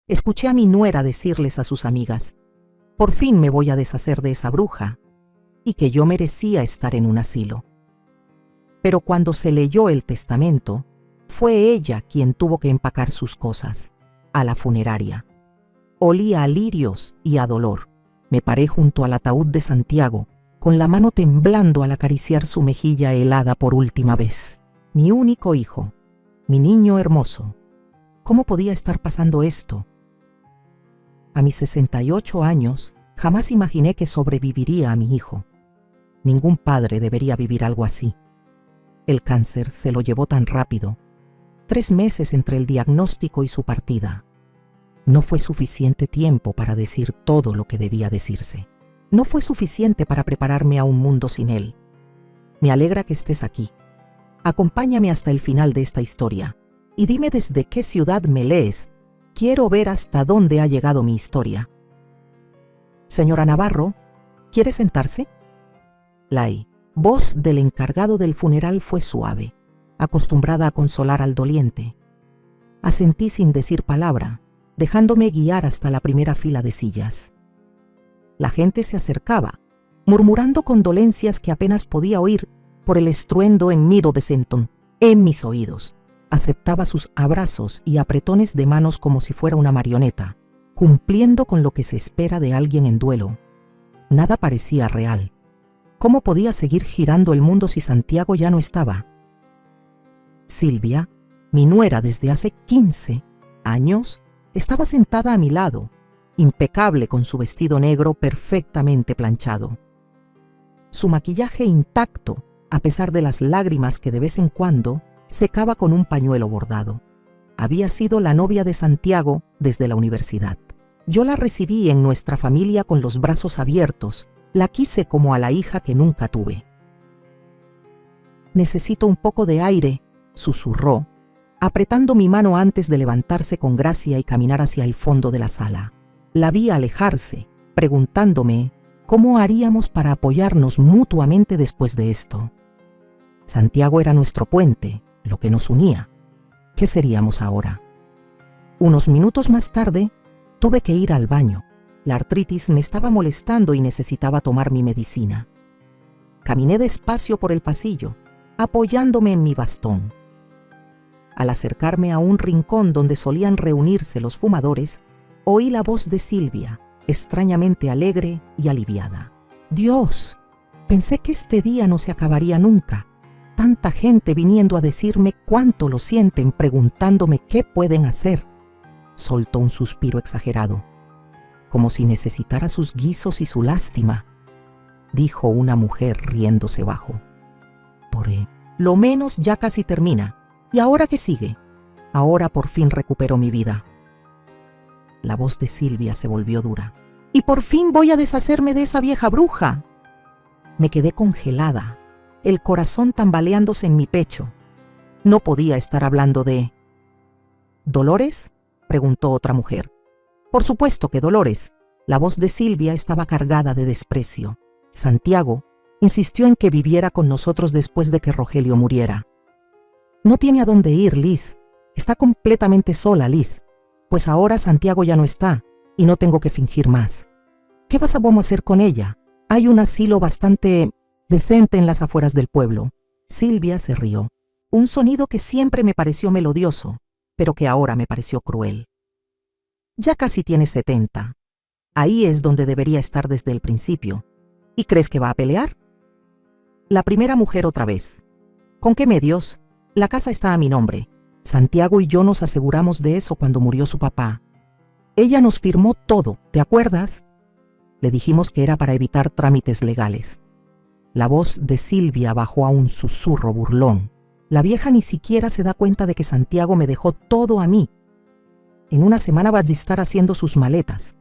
Escuché a mi nuera decirles a sus amigas: por fin me voy a deshacer de esa bruja, y que yo merecía estar en un asilo. Pero cuando se leyó el testamento, fue ella quien tuvo que empacar sus cosas, a la funeraria. Olía a lirios y a dolor. Me paré junto al ataúd de Santiago, con la mano temblando al acariciar su mejilla helada por última vez. Mi único hijo, mi niño hermoso. ¿Cómo podía estar pasando esto? A mis 68 años, jamás imaginé que sobreviviría a mi hijo. Ningún padre debería vivir algo así. El cáncer se lo llevó tan rápido. 3 meses entre el diagnóstico y su partida. No fue suficiente tiempo para decir todo lo que debía decirse. No fue suficiente para prepararme a un mundo sin él. Me alegra que estés aquí. Acompáñame hasta el final de esta historia y dime desde qué ciudad me lees. Quiero ver hasta dónde ha llegado mi historia. Señora Navarro, ¿quiere sentarse? La voz del encargado del funeral fue suave, acostumbrada a consolar al doliente. Asentí sin decir palabra, dejándome guiar hasta la primera fila de sillas. La gente se acercaba, murmurando condolencias que apenas podía oír por el estruendo hennido de Senton en mis oídos. Aceptaba sus abrazos y apretones de manos como si fuera una marioneta, cumpliendo con lo que se espera de alguien en duelo. Nada parecía real. ¿Cómo podía seguir girando el mundo si Santiago ya no estaba? Silvia, mi nuera desde hace 15 años, estaba sentada a mi lado, impecable con su vestido negro perfectamente planchado. Su maquillaje intacto, a pesar de las lágrimas que de vez en cuando secaba con un pañuelo bordado. Había sido la novia de Santiago desde la universidad. Yo la recibí en nuestra familia con los brazos abiertos. La quise como a la hija que nunca tuve. Necesito un poco de aire, susurró, apretando mi mano antes de levantarse con gracia y caminar hacia el fondo de la sala. La vi alejarse, preguntándome cómo haríamos para apoyarnos mutuamente después de esto. Santiago era nuestro puente, lo que nos unía. ¿Qué seríamos ahora? Unos minutos más tarde, tuve que ir al baño. La artritis me estaba molestando y necesitaba tomar mi medicina. Caminé despacio por el pasillo, apoyándome en mi bastón. Al acercarme a un rincón donde solían reunirse los fumadores, oí la voz de Silvia, extrañamente alegre y aliviada. Dios, pensé que este día no se acabaría nunca. Tanta gente viniendo a decirme cuánto lo sienten, preguntándome qué pueden hacer. Soltó un suspiro exagerado, como si necesitara sus guisos y su lástima, dijo una mujer riéndose bajo. Por lo menos ya casi termina. ¿Y ahora qué sigue? Ahora por fin recupero mi vida. La voz de Silvia se volvió dura. Y por fin voy a deshacerme de esa vieja bruja. Me quedé congelada, el corazón tambaleándose en mi pecho. No podía estar hablando de... ¿Dolores?, preguntó otra mujer. Por supuesto que Dolores. La voz de Silvia estaba cargada de desprecio. Santiago insistió en que viviera con nosotros después de que Rogelio muriera. No tiene a dónde ir, Liz. Está completamente sola, Liz. Pues ahora Santiago ya no está y no tengo que fingir más. ¿Qué vamos a hacer con ella? Hay un asilo bastante decente en las afueras del pueblo. Silvia se rió. Un sonido que siempre me pareció melodioso, pero que ahora me pareció cruel. Ya casi tiene 70. Ahí es donde debería estar desde el principio. ¿Y crees que va a pelear? La primera mujer otra vez. ¿Con qué medios? La casa está a mi nombre. Santiago y yo nos aseguramos de eso cuando murió su papá. Ella nos firmó todo, ¿te acuerdas? Le dijimos que era para evitar trámites legales. La voz de Silvia bajó a un susurro burlón. La vieja ni siquiera se da cuenta de que Santiago me dejó todo a mí. En una semana va a estar haciendo sus maletas.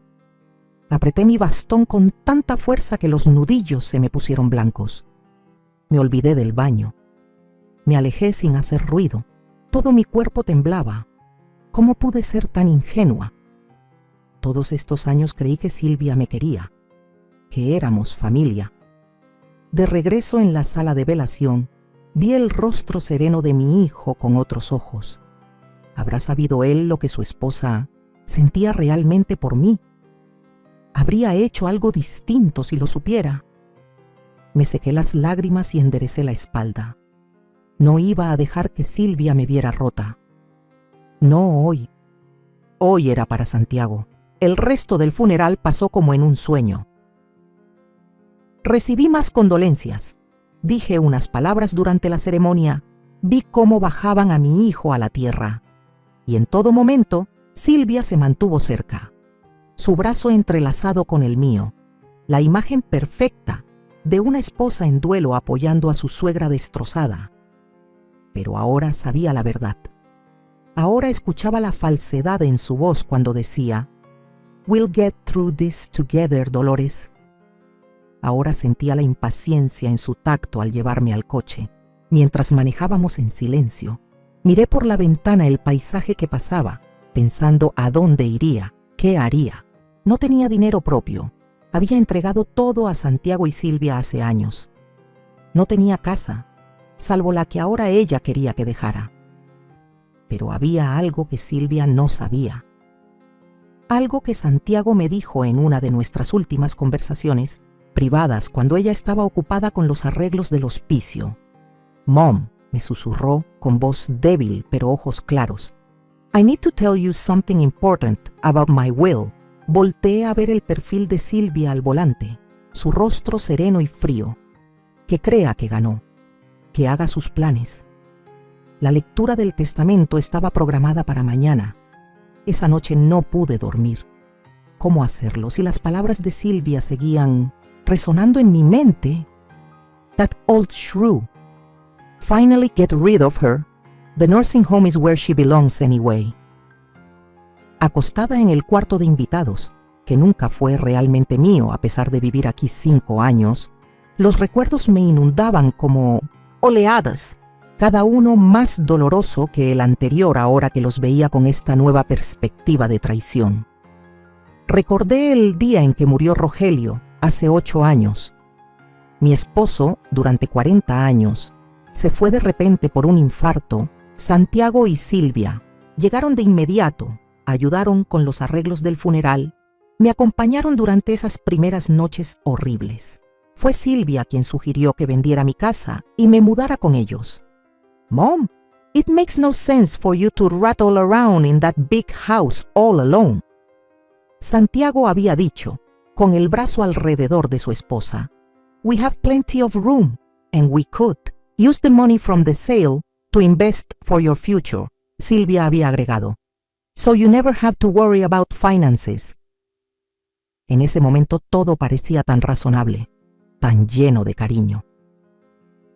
Apreté mi bastón con tanta fuerza que los nudillos se me pusieron blancos. Me olvidé del baño. Me alejé sin hacer ruido. Todo mi cuerpo temblaba. ¿Cómo pude ser tan ingenua? Todos estos años creí que Silvia me quería, que éramos familia. De regreso en la sala de velación, vi el rostro sereno de mi hijo con otros ojos. ¿Habrá sabido él lo que su esposa Sentía realmente por mí. Habría hecho algo distinto si lo supiera. Me sequé las lágrimas y enderecé la espalda. No iba a dejar que Silvia me viera rota. No hoy. Hoy era para Santiago. El resto del funeral pasó como en un sueño. Recibí más condolencias. Dije unas palabras durante la ceremonia. Vi cómo bajaban a mi hijo a la tierra. Y en todo momento, Silvia se mantuvo cerca. Su brazo entrelazado con el mío. La imagen perfecta de una esposa en duelo apoyando a su suegra destrozada. Pero ahora sabía la verdad. Ahora escuchaba la falsedad en su voz cuando decía, "We'll get through this together, Dolores". Ahora sentía la impaciencia en su tacto al llevarme al coche. Mientras manejábamos en silencio, miré por la ventana el paisaje que pasaba, pensando a dónde iría, qué haría. No tenía dinero propio. Había entregado todo a Santiago y Silvia hace años. No tenía casa, salvo la que ahora ella quería que dejara. Pero había algo que Silvia no sabía. Algo que Santiago me dijo en una de nuestras últimas conversaciones privadas cuando ella estaba ocupada con los arreglos del hospicio. "Mom", me susurró con voz débil pero ojos claros. "I need to tell you something important about my will". Volteé a ver el perfil de Silvia al volante, su rostro sereno y frío. Que crea que ganó, que haga sus planes. La lectura del testamento estaba programada para mañana. Esa noche no pude dormir. ¿Cómo hacerlo si las palabras de Silvia seguían resonando en mi mente? "That old shrew. Finally get rid of her. The nursing home is where she belongs anyway". Acostada en el cuarto de invitados, que nunca fue realmente mío a pesar de vivir aquí 5 años, los recuerdos me inundaban como oleadas, cada uno más doloroso que el anterior ahora que los veía con esta nueva perspectiva de traición. Recordé el día en que murió Rogelio, hace 8 años. Mi esposo, durante 40 años, se fue de repente por un infarto. Santiago y Silvia llegaron de inmediato, ayudaron con los arreglos del funeral, me acompañaron durante esas primeras noches horribles. Fue Silvia quien sugirió que vendiera mi casa y me mudara con ellos. "Mom, it makes no sense for you to rattle around in that big house all alone". Santiago había dicho, con el brazo alrededor de su esposa, "We have plenty of room, and we could use the money from the sale to invest for your future". Silvia había agregado, "So you never have to worry about finances". En ese momento todo parecía tan razonable, tan lleno de cariño.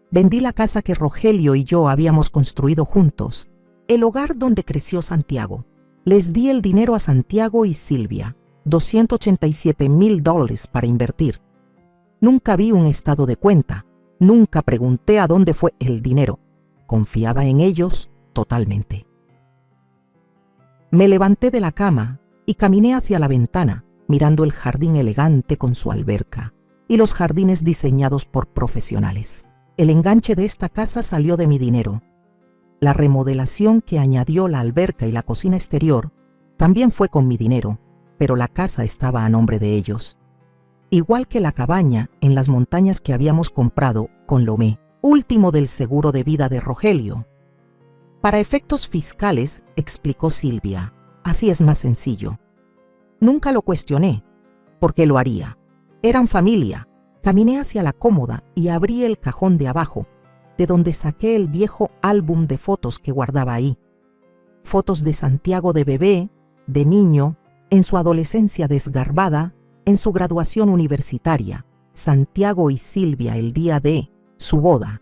Vendí la casa que Rogelio y yo habíamos construido juntos, el hogar donde creció Santiago. Les di el dinero a Santiago y Silvia, $287,000 para invertir. Nunca vi un estado de cuenta, nunca pregunté a dónde fue el dinero. Confiaba en ellos totalmente. Me levanté de la cama y caminé hacia la ventana, mirando el jardín elegante con su alberca y los jardines diseñados por profesionales. El enganche de esta casa salió de mi dinero. La remodelación que añadió la alberca y la cocina exterior también fue con mi dinero, pero la casa estaba a nombre de ellos. Igual que la cabaña en las montañas que habíamos comprado con Lomé, último del seguro de vida de Rogelio. Para efectos fiscales, explicó Silvia, así es más sencillo. Nunca lo cuestioné, porque lo haría. Eran familia. Caminé hacia la cómoda y abrí el cajón de abajo, de donde saqué el viejo álbum de fotos que guardaba ahí. Fotos de Santiago de bebé, de niño, en su adolescencia desgarbada, en su graduación universitaria, Santiago y Silvia el día de su boda.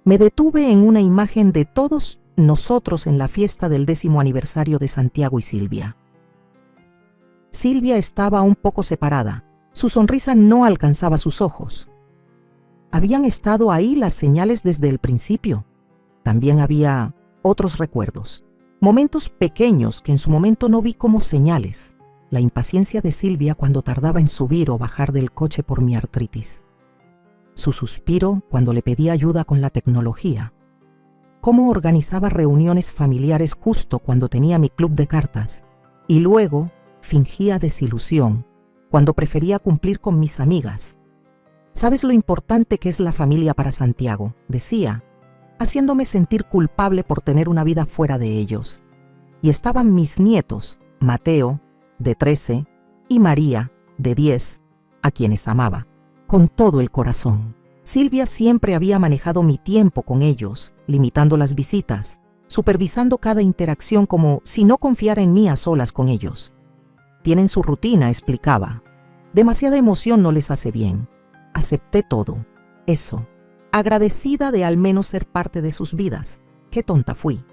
Me detuve en una imagen de todos nosotros en la fiesta del 10º aniversario de Santiago y Silvia. Silvia estaba un poco separada. Su sonrisa no alcanzaba sus ojos. Habían estado ahí las señales desde el principio. También había otros recuerdos, momentos pequeños que en su momento no vi como señales. La impaciencia de Silvia cuando tardaba en subir o bajar del coche por mi artritis. Su suspiro cuando le pedí ayuda con la tecnología. Cómo organizaba reuniones familiares justo cuando tenía mi club de cartas. y luego fingía desilusión cuando prefería cumplir con mis amigas. «¿Sabes lo importante que es la familia para Santiago?», decía, haciéndome sentir culpable por tener una vida fuera de ellos. Y estaban mis nietos, Mateo, de 13, y María, de 10, a quienes amaba con todo el corazón. Silvia siempre había manejado mi tiempo con ellos, limitando las visitas, supervisando cada interacción como si no confiara en mí a solas con ellos. «Tienen su rutina», explicaba. «Demasiada emoción no les hace bien». Acepté todo. Eso, agradecida de al menos ser parte de sus vidas. Qué tonta fui.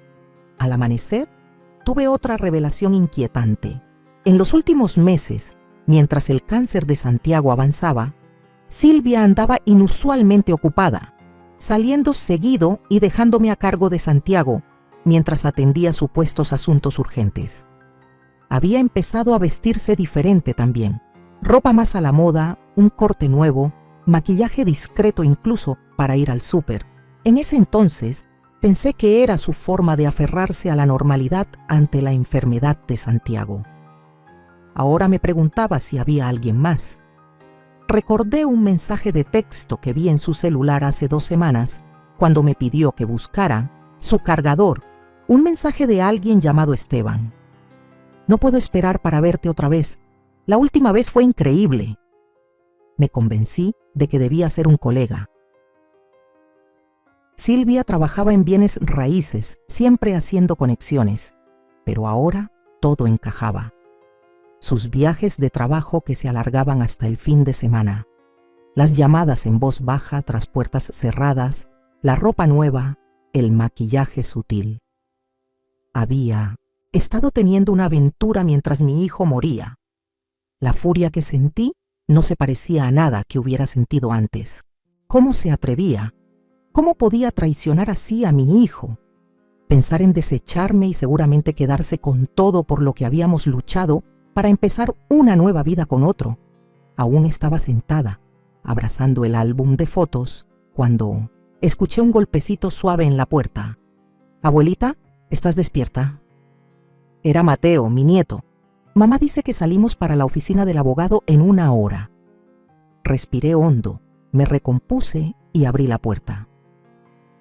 Al amanecer, tuve otra revelación inquietante. En los últimos meses, mientras el cáncer de Santiago avanzaba, Silvia andaba inusualmente ocupada, saliendo seguido y dejándome a cargo de Santiago mientras atendía supuestos asuntos urgentes. Había empezado a vestirse diferente también. Ropa más a la moda, un corte nuevo, maquillaje discreto incluso para ir al súper. En ese entonces pensé que era su forma de aferrarse a la normalidad ante la enfermedad de Santiago. Ahora me preguntaba si había alguien más. Recordé un mensaje de texto que vi en su celular hace 2 semanas, cuando me pidió que buscara su cargador, un mensaje de alguien llamado Esteban. «No puedo esperar para verte otra vez. La última vez fue increíble». Me convencí de que debía ser un colega. Silvia trabajaba en bienes raíces, siempre haciendo conexiones, pero ahora todo encajaba. Sus viajes de trabajo que se alargaban hasta el fin de semana, las llamadas en voz baja tras puertas cerradas, la ropa nueva, el maquillaje sutil. Había estado teniendo una aventura mientras mi hijo moría. La furia que sentí no se parecía a nada que hubiera sentido antes. ¿Cómo se atrevía? ¿Cómo podía traicionar así a mi hijo? Pensar en desecharme y seguramente quedarse con todo por lo que habíamos luchado para empezar una nueva vida con otro. Aún estaba sentada, abrazando el álbum de fotos, cuando escuché un golpecito suave en la puerta. «Abuelita, ¿estás despierta?» Era Mateo, mi nieto. «Mamá dice que salimos para la oficina del abogado en 1 hora». Respiré hondo, me recompuse y abrí la puerta.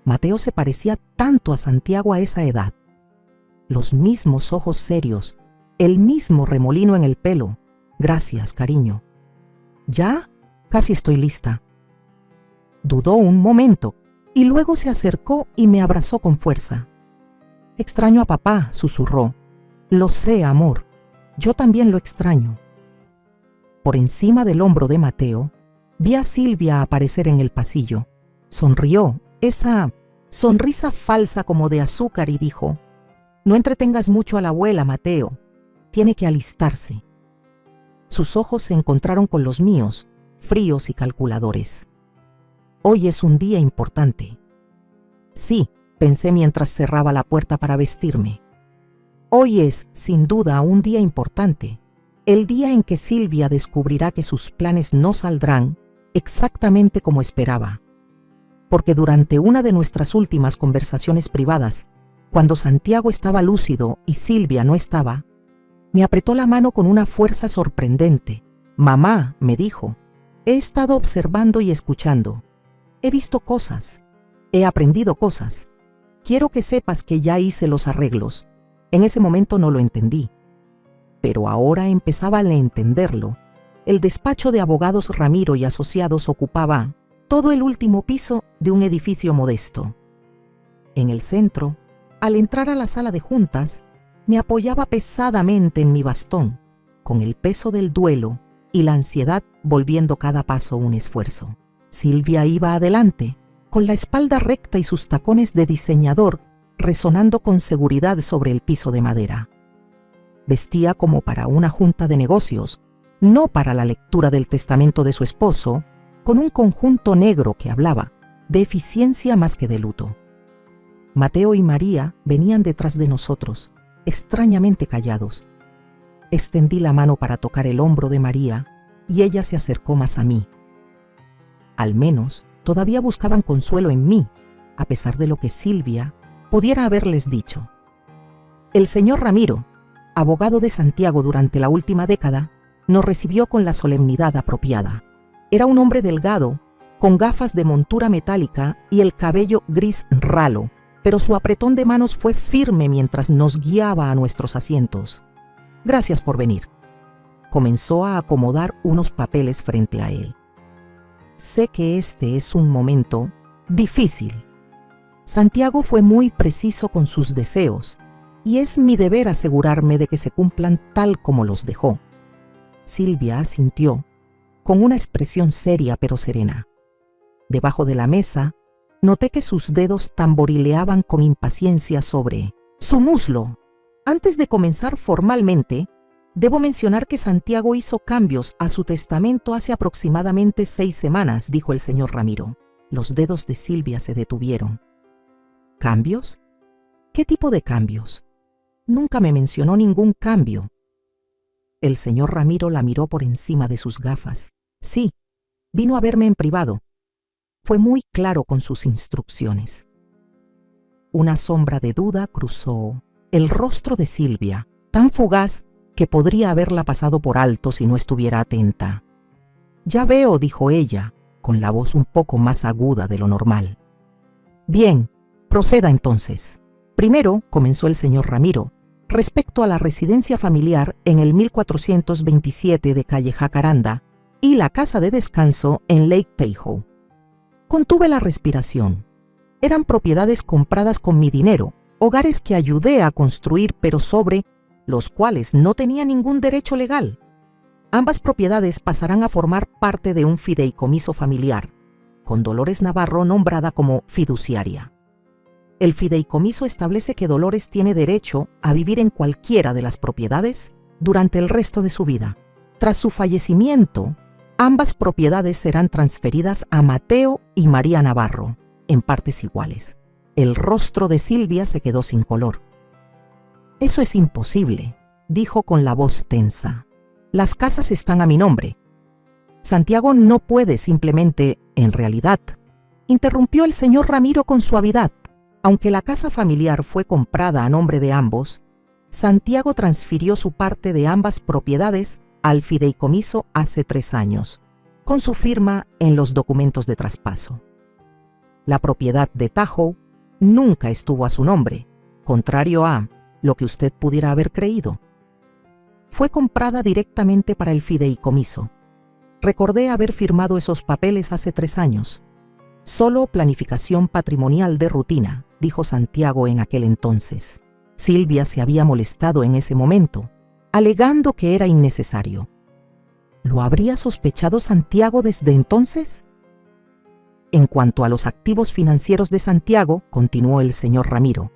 Mateo se parecía tanto a Santiago a esa edad. Los mismos ojos serios, el mismo remolino en el pelo. «Gracias, cariño». «¿Ya? Casi estoy lista». Dudó un momento y luego se acercó y me abrazó con fuerza. «Extraño a papá», susurró. «Lo sé, amor. Yo también lo extraño». Por encima del hombro de Mateo, vi a Silvia aparecer en el pasillo. Sonrió, esa sonrisa falsa como de azúcar, y dijo: «No entretengas mucho a la abuela, Mateo. Tiene que alistarse». Sus ojos se encontraron con los míos, fríos y calculadores. «Hoy es un día importante». «Sí», pensé mientras cerraba la puerta para vestirme. Hoy es, sin duda, un día importante. El día en que Silvia descubrirá que sus planes no saldrán exactamente como esperaba. Porque durante una de nuestras últimas conversaciones privadas, cuando Santiago estaba lúcido y Silvia no estaba, me apretó la mano con una fuerza sorprendente. «Mamá», me dijo, «he estado observando y escuchando. He visto cosas. He aprendido cosas. Quiero que sepas que ya hice los arreglos». En ese momento no lo entendí, pero ahora empezaba a entenderlo. El despacho de abogados Ramiro y Asociados ocupaba todo el último piso de un edificio modesto. En el centro, al entrar a la sala de juntas, me apoyaba pesadamente en mi bastón, con el peso del duelo y la ansiedad volviendo cada paso un esfuerzo. Silvia iba adelante, con la espalda recta y sus tacones de diseñador resonando con seguridad sobre el piso de madera. Vestía como para una junta de negocios, no para la lectura del testamento de su esposo, con un conjunto negro que hablaba de eficiencia más que de luto. Mateo y María venían detrás de nosotros, extrañamente callados. Extendí la mano para tocar el hombro de María y ella se acercó más a mí. Al menos todavía buscaban consuelo en mí, a pesar de lo que Silvia pudiera haberles dicho. «El señor Ramiro», abogado de Santiago durante la última década, nos recibió con la solemnidad apropiada. Era un hombre delgado, con gafas de montura metálica y el cabello gris ralo, pero su apretón de manos fue firme mientras nos guiaba a nuestros asientos. «Gracias por venir». Comenzó a acomodar unos papeles frente a él. «Sé que este es un momento difícil». Santiago fue muy preciso con sus deseos, y es mi deber asegurarme de que se cumplan tal como los dejó. Silvia asintió, con una expresión seria pero serena. Debajo de la mesa, noté que sus dedos tamborileaban con impaciencia sobre su muslo. Antes de comenzar formalmente, debo mencionar que Santiago hizo cambios a su testamento hace aproximadamente 6 semanas, dijo el señor Ramiro. Los dedos de Silvia se detuvieron. ¿Cambios? ¿Qué tipo de cambios? Nunca me mencionó ningún cambio. El señor Ramiro la miró por encima de sus gafas. Sí, vino a verme en privado. Fue muy claro con sus instrucciones. Una sombra de duda cruzó el rostro de Silvia, tan fugaz que podría haberla pasado por alto si no estuviera atenta. «Ya veo», dijo ella, con la voz un poco más aguda de lo normal. «Bien, proceda entonces». Primero, comenzó el señor Ramiro, respecto a la residencia familiar en el 1427 de calle Jacaranda y la casa de descanso en Lake Tahoe. Contuve la respiración. Eran propiedades compradas con mi dinero, hogares que ayudé a construir, pero sobre los cuales no tenía ningún derecho legal. Ambas propiedades pasarán a formar parte de un fideicomiso familiar, con Dolores Navarro nombrada como fiduciaria. El fideicomiso establece que Dolores tiene derecho a vivir en cualquiera de las propiedades durante el resto de su vida. Tras su fallecimiento, ambas propiedades serán transferidas a Mateo y María Navarro, en partes iguales. El rostro de Silvia se quedó sin color. «Eso es imposible», dijo con la voz tensa. «Las casas están a mi nombre. Santiago no puede simplemente, en realidad», interrumpió el señor Ramiro con suavidad. Aunque la casa familiar fue comprada a nombre de ambos, Santiago transfirió su parte de ambas propiedades al fideicomiso hace 3 años, con su firma en los documentos de traspaso. La propiedad de Tahoe nunca estuvo a su nombre, contrario a lo que usted pudiera haber creído. Fue comprada directamente para el fideicomiso. Recordé haber firmado esos papeles hace 3 años. «Solo planificación patrimonial de rutina», dijo Santiago en aquel entonces. Silvia se había molestado en ese momento, alegando que era innecesario. ¿Lo habría sospechado Santiago desde entonces? En cuanto a los activos financieros de Santiago, continuó el señor Ramiro,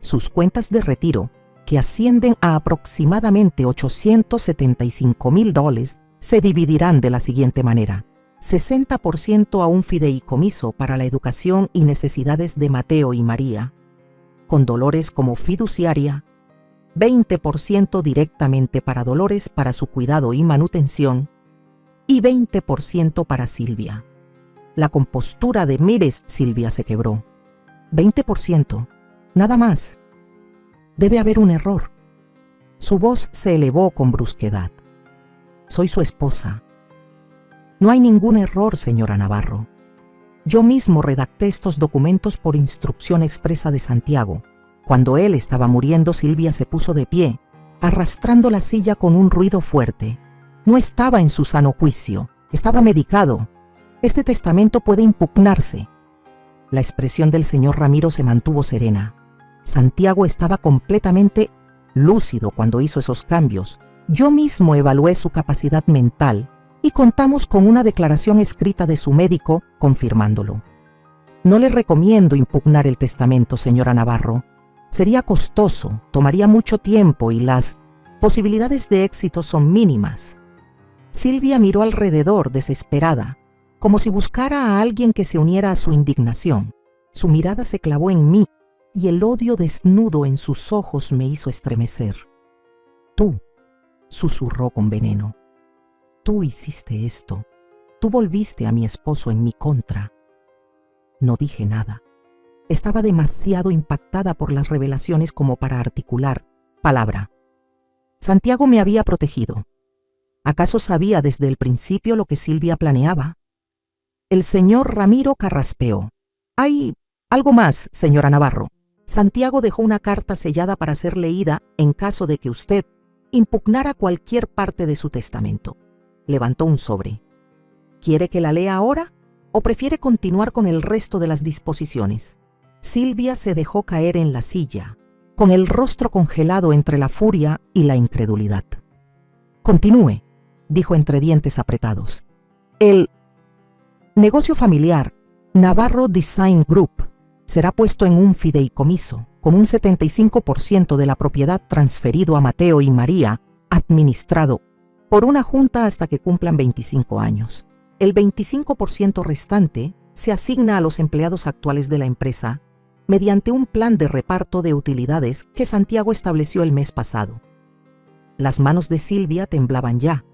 sus cuentas de retiro, que ascienden a aproximadamente $875,000, se dividirán de la siguiente manera: 60% a un fideicomiso para la educación y necesidades de Mateo y María, con Dolores como fiduciaria, 20% directamente para Dolores para su cuidado y manutención, y 20% para Silvia. La compostura de «Mires, Silvia» se quebró. 20%, nada más. Debe haber un error. Su voz se elevó con brusquedad. Soy su esposa. No hay ningún error, señora Navarro. Yo mismo redacté estos documentos por instrucción expresa de Santiago. Cuando él estaba muriendo, Silvia se puso de pie, arrastrando la silla con un ruido fuerte. No estaba en su sano juicio, estaba medicado. Este testamento puede impugnarse. La expresión del señor Ramiro se mantuvo serena. Santiago estaba completamente lúcido cuando hizo esos cambios. Yo mismo evalué su capacidad mental y contamos con una declaración escrita de su médico confirmándolo. No le recomiendo impugnar el testamento, señora Navarro. Sería costoso, tomaría mucho tiempo y las posibilidades de éxito son mínimas. Silvia miró alrededor desesperada, como si buscara a alguien que se uniera a su indignación. Su mirada se clavó en mí y el odio desnudo en sus ojos me hizo estremecer. «Tú», susurró con veneno, «tú hiciste esto. Tú volviste a mi esposo en mi contra». No dije nada. Estaba demasiado impactada por las revelaciones como para articular palabra. Santiago me había protegido. ¿Acaso sabía desde el principio lo que Silvia planeaba? El señor Ramiro carraspeó. «Hay algo más, señora Navarro. Santiago dejó una carta sellada para ser leída en caso de que usted impugnara cualquier parte de su testamento». Levantó un sobre. «¿Quiere que la lea ahora o prefiere continuar con el resto de las disposiciones?» Silvia se dejó caer en la silla, con el rostro congelado entre la furia y la incredulidad. «Continúe», dijo entre dientes apretados. «El negocio familiar Navarro Design Group será puesto en un fideicomiso con un 75% de la propiedad transferido a Mateo y María, administrado por una junta hasta que cumplan 25 años. El 25% restante se asigna a los empleados actuales de la empresa mediante un plan de reparto de utilidades que Santiago estableció el mes pasado». Las manos de Silvia temblaban ya.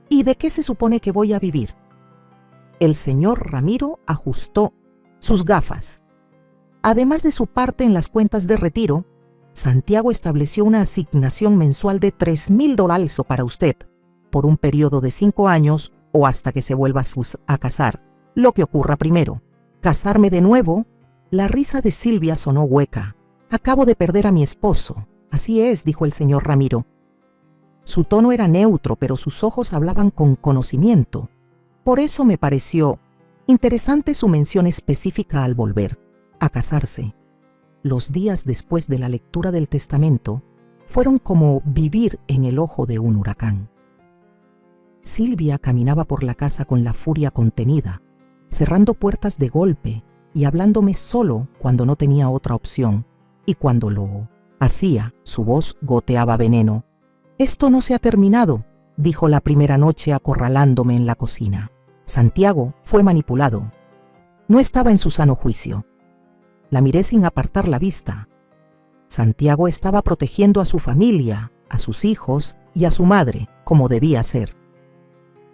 «¿Y de qué se supone que voy a vivir?» El señor Ramiro ajustó sus gafas. Además de su parte en las cuentas de retiro, Santiago estableció una asignación mensual de $3,000 para usted, por un periodo de 5 años o hasta que se vuelva a casar, lo que ocurra primero. ¿Casarme de nuevo? La risa de Silvia sonó hueca. «Acabo de perder a mi esposo». «Así es», dijo el señor Ramiro. Su tono era neutro, pero sus ojos hablaban con conocimiento. Por eso me pareció interesante su mención específica al volver a casarse. Los días después de la lectura del testamento fueron como vivir en el ojo de un huracán. Silvia caminaba por la casa con la furia contenida, cerrando puertas de golpe y hablándome solo cuando no tenía otra opción, y cuando lo hacía, su voz goteaba veneno. «Esto no se ha terminado», dijo la primera noche acorralándome en la cocina. Santiago fue manipulado. No estaba en su sano juicio. La miré sin apartar la vista. Santiago estaba protegiendo a su familia, a sus hijos y a su madre, como debía ser.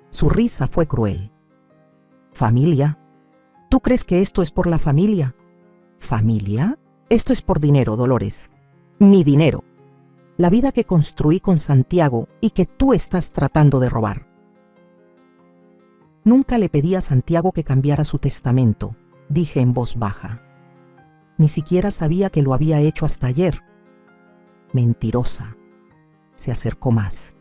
Su risa fue cruel. «¿Familia? ¿Tú crees que esto es por la familia?» «¿Familia? Esto es por dinero, Dolores. Mi dinero. La vida que construí con Santiago y que tú estás tratando de robar». «Nunca le pedí a Santiago que cambiara su testamento», dije en voz baja. «Ni siquiera sabía que lo había hecho hasta ayer». «Mentirosa». Se acercó más,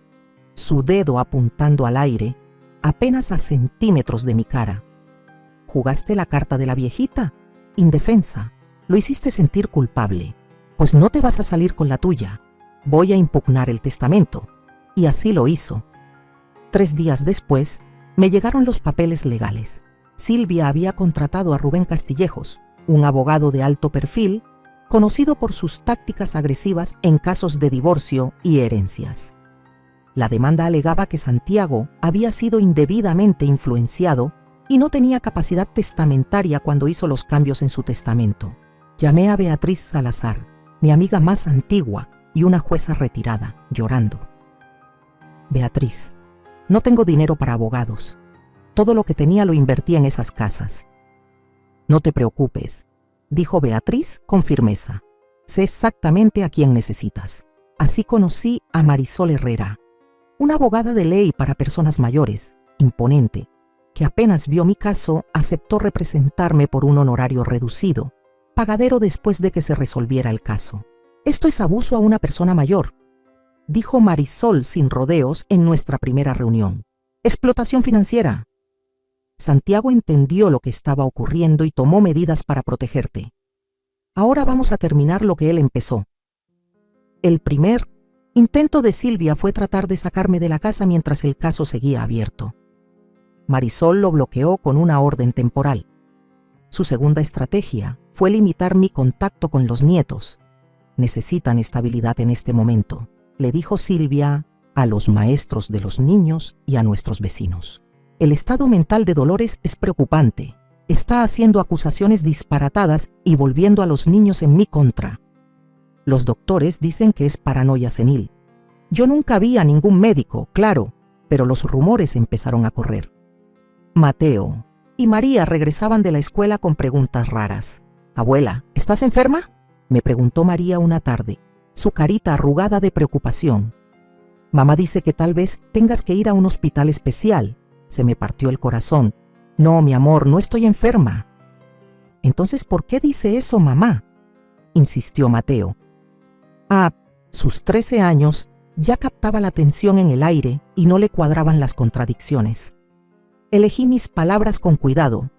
su dedo apuntando al aire, apenas a centímetros de mi cara. «¿Jugaste la carta de la viejita? Indefensa. Lo hiciste sentir culpable. Pues no te vas a salir con la tuya. Voy a impugnar el testamento». Y así lo hizo. 3 días después, me llegaron los papeles legales. Silvia había contratado a Rubén Castillejos, un abogado de alto perfil, conocido por sus tácticas agresivas en casos de divorcio y herencias. La demanda alegaba que Santiago había sido indebidamente influenciado y no tenía capacidad testamentaria cuando hizo los cambios en su testamento. Llamé a Beatriz Salazar, mi amiga más antigua y una jueza retirada, llorando. «Beatriz, no tengo dinero para abogados. Todo lo que tenía lo invertí en esas casas». «No te preocupes», dijo Beatriz con firmeza. «Sé exactamente a quién necesitas». Así conocí a Marisol Herrera, una abogada de ley para personas mayores, imponente, que apenas vio mi caso aceptó representarme por un honorario reducido, pagadero después de que se resolviera el caso. «Esto es abuso a una persona mayor», dijo Marisol sin rodeos en nuestra primera reunión. «Explotación financiera». Santiago entendió lo que estaba ocurriendo y tomó medidas para protegerte. Ahora vamos a terminar lo que él empezó. El primer intento de Silvia fue tratar de sacarme de la casa mientras el caso seguía abierto. Marisol lo bloqueó con una orden temporal. Su segunda estrategia fue limitar mi contacto con los nietos. «Necesitan estabilidad en este momento», le dijo Silvia a los maestros de los niños y a nuestros vecinos. «El estado mental de Dolores es preocupante. Está haciendo acusaciones disparatadas y volviendo a los niños en mi contra. Los doctores dicen que es paranoia senil. Yo nunca vi a ningún médico, claro, pero los rumores empezaron a correr». Mateo y María regresaban de la escuela con preguntas raras. «Abuela, ¿estás enferma?», me preguntó María una tarde, su carita arrugada de preocupación. Mamá dice que tal vez tengas que ir a un hospital especial. Se me partió el corazón. No, mi amor, no estoy enferma. Entonces, ¿por qué dice eso, mamá?, insistió Mateo. A sus 13 años ya captaba la tensión en el aire y no le cuadraban las contradicciones. Elegí mis palabras con cuidado.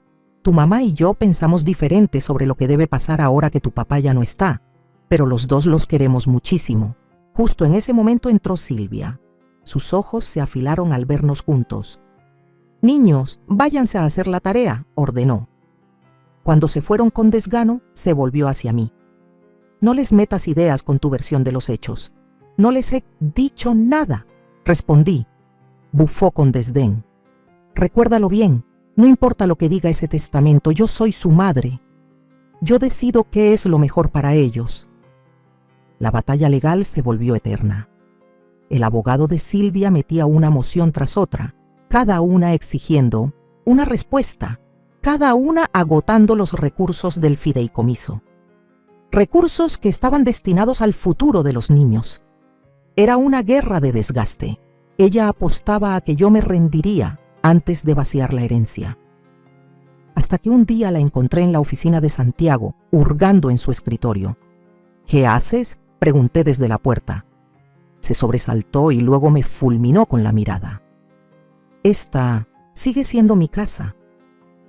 Tu mamá y yo pensamos diferente sobre lo que debe pasar ahora que tu papá ya no está, pero los dos los queremos muchísimo. Justo en ese momento entró Silvia. Sus ojos se afilaron al vernos juntos. Niños, váyanse a hacer la tarea, ordenó. Cuando se fueron con desgano, se volvió hacia mí. No les metas ideas con tu versión de los hechos. No les he dicho nada, respondí. Bufó con desdén. Recuérdalo bien, no importa lo que diga ese testamento, yo soy su madre. Yo decido qué es lo mejor para ellos. La batalla legal se volvió eterna. El abogado de Silvia metía una moción tras otra, cada una exigiendo una respuesta, cada una agotando los recursos del fideicomiso. Recursos que estaban destinados al futuro de los niños. Era una guerra de desgaste. Ella apostaba a que yo me rendiría antes de vaciar la herencia. Hasta que un día la encontré en la oficina de Santiago, hurgando en su escritorio. ¿Qué haces?, pregunté desde la puerta. Se sobresaltó y luego me fulminó con la mirada. Esta sigue siendo mi casa.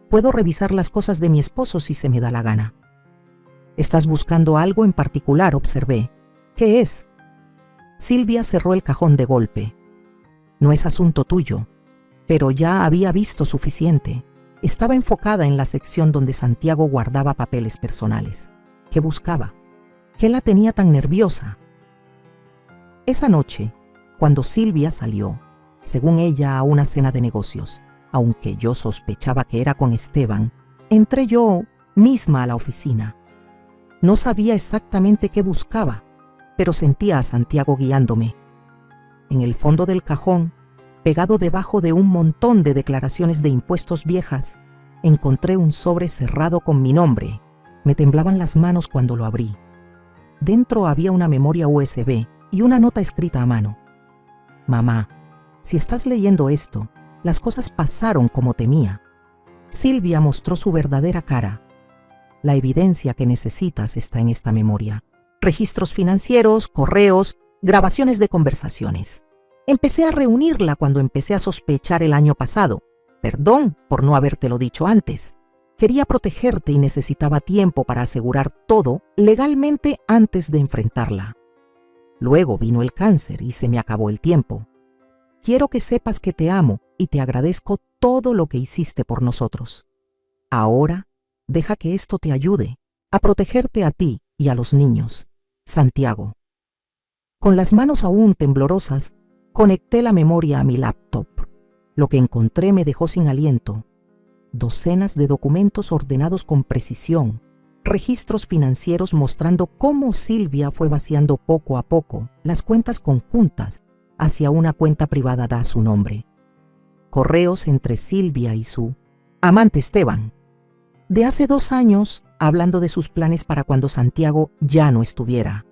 Puedo revisar las cosas de mi esposo si se me da la gana. Estás buscando algo en particular, observé. ¿Qué es? Silvia cerró el cajón de golpe. No es asunto tuyo, pero ya había visto suficiente. Estaba enfocada en la sección donde Santiago guardaba papeles personales. ¿Qué buscaba? ¿Qué la tenía tan nerviosa? Esa noche, cuando Silvia salió, según ella, a una cena de negocios, aunque yo sospechaba que era con Esteban, entré yo misma a la oficina. No sabía exactamente qué buscaba, pero sentía a Santiago guiándome. En el fondo del cajón, pegado debajo de un montón de declaraciones de impuestos viejas, encontré un sobre cerrado con mi nombre. Me temblaban las manos cuando lo abrí. Dentro había una memoria USB y una nota escrita a mano. Mamá, si estás leyendo esto, las cosas pasaron como temía. Silvia mostró su verdadera cara. La evidencia que necesitas está en esta memoria. Registros financieros, correos, grabaciones de conversaciones. Empecé a reunirla cuando empecé a sospechar el año pasado. Perdón por no habértelo dicho antes. Quería protegerte y necesitaba tiempo para asegurar todo legalmente antes de enfrentarla. Luego vino el cáncer y se me acabó el tiempo. Quiero que sepas que te amo y te agradezco todo lo que hiciste por nosotros. Ahora, deja que esto te ayude a protegerte a ti y a los niños. Santiago. Con las manos aún temblorosas, conecté la memoria a mi laptop. Lo que encontré me dejó sin aliento. Docenas de documentos ordenados con precisión, registros financieros mostrando cómo Silvia fue vaciando poco a poco las cuentas conjuntas hacia una cuenta privada a su nombre. Correos entre Silvia y su amante Esteban. De hace 2 años, hablando de sus planes para cuando Santiago ya no estuviera.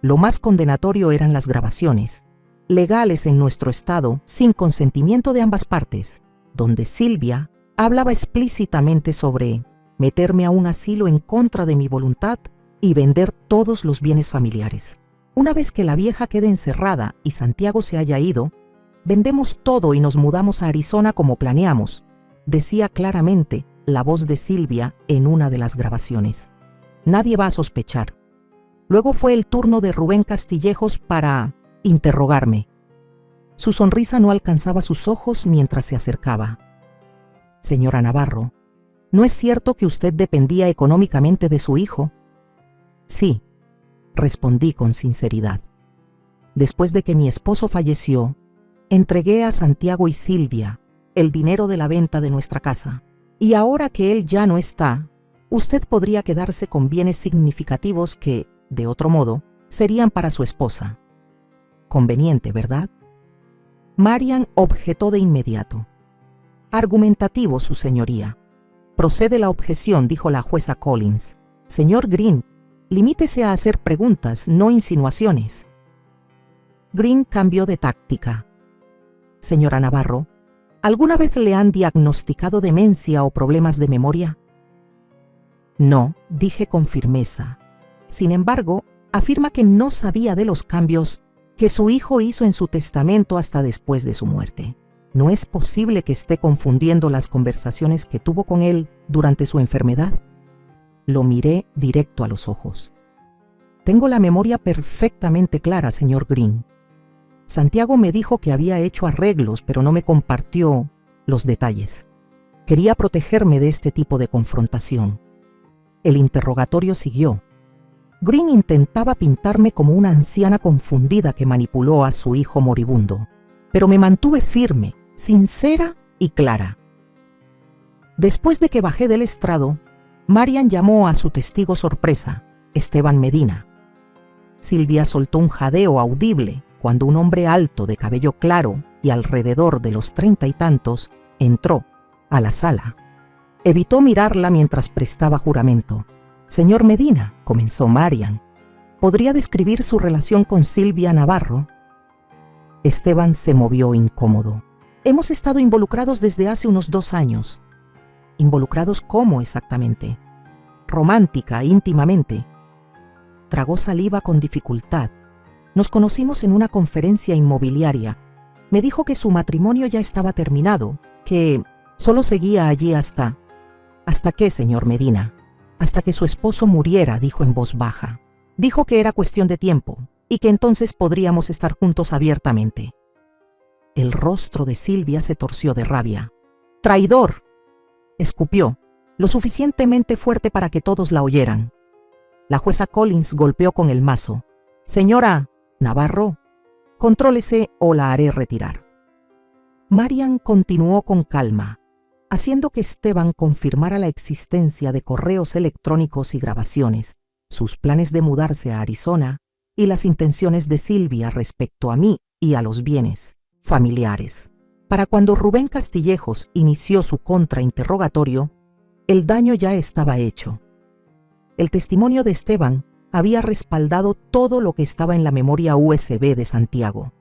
Lo más condenatorio eran las grabaciones, legales en nuestro estado, sin consentimiento de ambas partes, donde Silvia hablaba explícitamente sobre meterme a un asilo en contra de mi voluntad y vender todos los bienes familiares. Una vez que la vieja quede encerrada y Santiago se haya ido, vendemos todo y nos mudamos a Arizona como planeamos, decía claramente la voz de Silvia en una de las grabaciones. Nadie va a sospechar. Luego fue el turno de Rubén Castillejos para interrogarme. Su sonrisa no alcanzaba sus ojos mientras se acercaba. Señora Navarro, ¿no es cierto que usted dependía económicamente de su hijo? Sí, respondí con sinceridad. Después de que mi esposo falleció, entregué a Santiago y Silvia el dinero de la venta de nuestra casa. Y ahora que él ya no está, usted podría quedarse con bienes significativos que, de otro modo, serían para su esposa. Conveniente, ¿verdad? Marian objetó de inmediato. Argumentativo, su señoría. Procede la objeción, dijo la jueza Collins. Señor Green, limítese a hacer preguntas, no insinuaciones. Green cambió de táctica. Señora Navarro, ¿alguna vez le han diagnosticado demencia o problemas de memoria? No, dije con firmeza. Sin embargo, afirma que no sabía de los cambios que su hijo hizo en su testamento hasta después de su muerte. ¿No es posible que esté confundiendo las conversaciones que tuvo con él durante su enfermedad? Lo miré directo a los ojos. Tengo la memoria perfectamente clara, señor Green. Santiago me dijo que había hecho arreglos, pero no me compartió los detalles. Quería protegerme de este tipo de confrontación. El interrogatorio siguió. Green intentaba pintarme como una anciana confundida que manipuló a su hijo moribundo, pero me mantuve firme, sincera y clara. Después de que bajé del estrado, Marian llamó a su testigo sorpresa, Esteban Medina. Silvia soltó un jadeo audible cuando un hombre alto de cabello claro y alrededor de los 30 y tantos entró a la sala. Evitó mirarla mientras prestaba juramento. «Señor Medina», comenzó Marian, «¿podría describir su relación con Silvia Navarro?» Esteban se movió incómodo. «Hemos estado involucrados desde hace unos 2 años». «¿Involucrados cómo exactamente?» «Romántica, íntimamente». Tragó saliva con dificultad. «Nos conocimos en una conferencia inmobiliaria. Me dijo que su matrimonio ya estaba terminado, que solo seguía allí hasta... ¿Hasta qué, señor Medina?» «Hasta que su esposo muriera», dijo en voz baja. «Dijo que era cuestión de tiempo y que entonces podríamos estar juntos abiertamente». El rostro de Silvia se torció de rabia. «¡Traidor!», escupió, lo suficientemente fuerte para que todos la oyeran. La jueza Collins golpeó con el mazo. «Señora Navarro, contrólese o la haré retirar». Marian continuó con calma, haciendo que Esteban confirmara la existencia de correos electrónicos y grabaciones, sus planes de mudarse a Arizona y las intenciones de Silvia respecto a mí y a los bienes familiares. Para cuando Rubén Castillejos inició su contrainterrogatorio, el daño ya estaba hecho. El testimonio de Esteban había respaldado todo lo que estaba en la memoria USB de Santiago.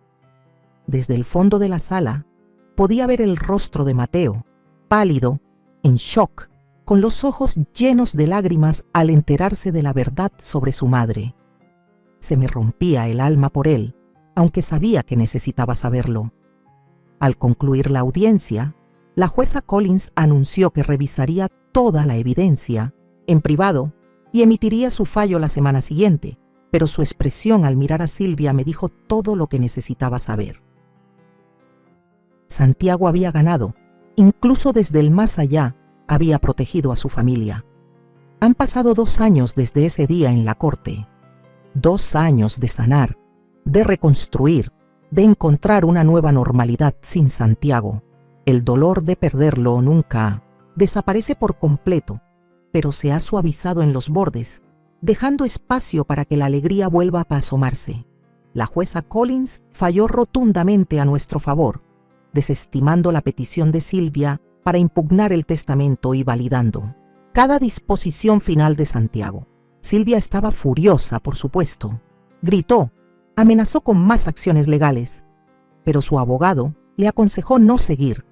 Desde el fondo de la sala podía ver el rostro de Mateo, pálido, en shock, con los ojos llenos de lágrimas al enterarse de la verdad sobre su madre. Se me rompía el alma por él, aunque sabía que necesitaba saberlo. Al concluir la audiencia, la jueza Collins anunció que revisaría toda la evidencia en privado y emitiría su fallo la semana siguiente, pero su expresión al mirar a Silvia me dijo todo lo que necesitaba saber. Santiago había ganado. Incluso desde el más allá, había protegido a su familia. Han pasado 2 años desde ese día en la corte. 2 años de sanar, de reconstruir, de encontrar una nueva normalidad sin Santiago. El dolor de perderlo nunca desaparece por completo, pero se ha suavizado en los bordes, dejando espacio para que la alegría vuelva a asomarse. La jueza Collins falló rotundamente a nuestro favor, desestimando la petición de Silvia para impugnar el testamento y validando cada disposición final de Santiago. Silvia estaba furiosa, por supuesto. Gritó, amenazó con más acciones legales, pero su abogado le aconsejó no seguir.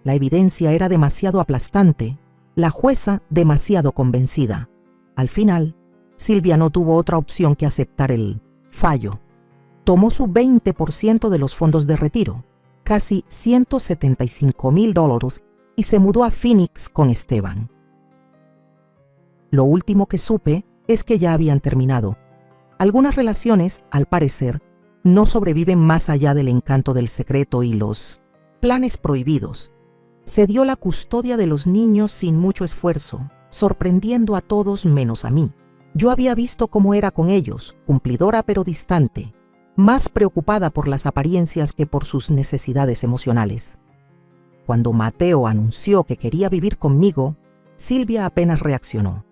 La evidencia era demasiado aplastante, la jueza demasiado convencida. Al final, Silvia no tuvo otra opción que aceptar el fallo. Tomó su 20% de los fondos de retiro, casi $175,000, y se mudó a Phoenix con Esteban. Lo último que supe es que ya habían terminado. Algunas relaciones, al parecer, no sobreviven más allá del encanto del secreto y los planes prohibidos. Se dio la custodia de los niños sin mucho esfuerzo, sorprendiendo a todos menos a mí. Yo había visto cómo era con ellos, cumplidora pero distante, más preocupada por las apariencias que por sus necesidades emocionales. Cuando Mateo anunció que quería vivir conmigo, Silvia apenas reaccionó.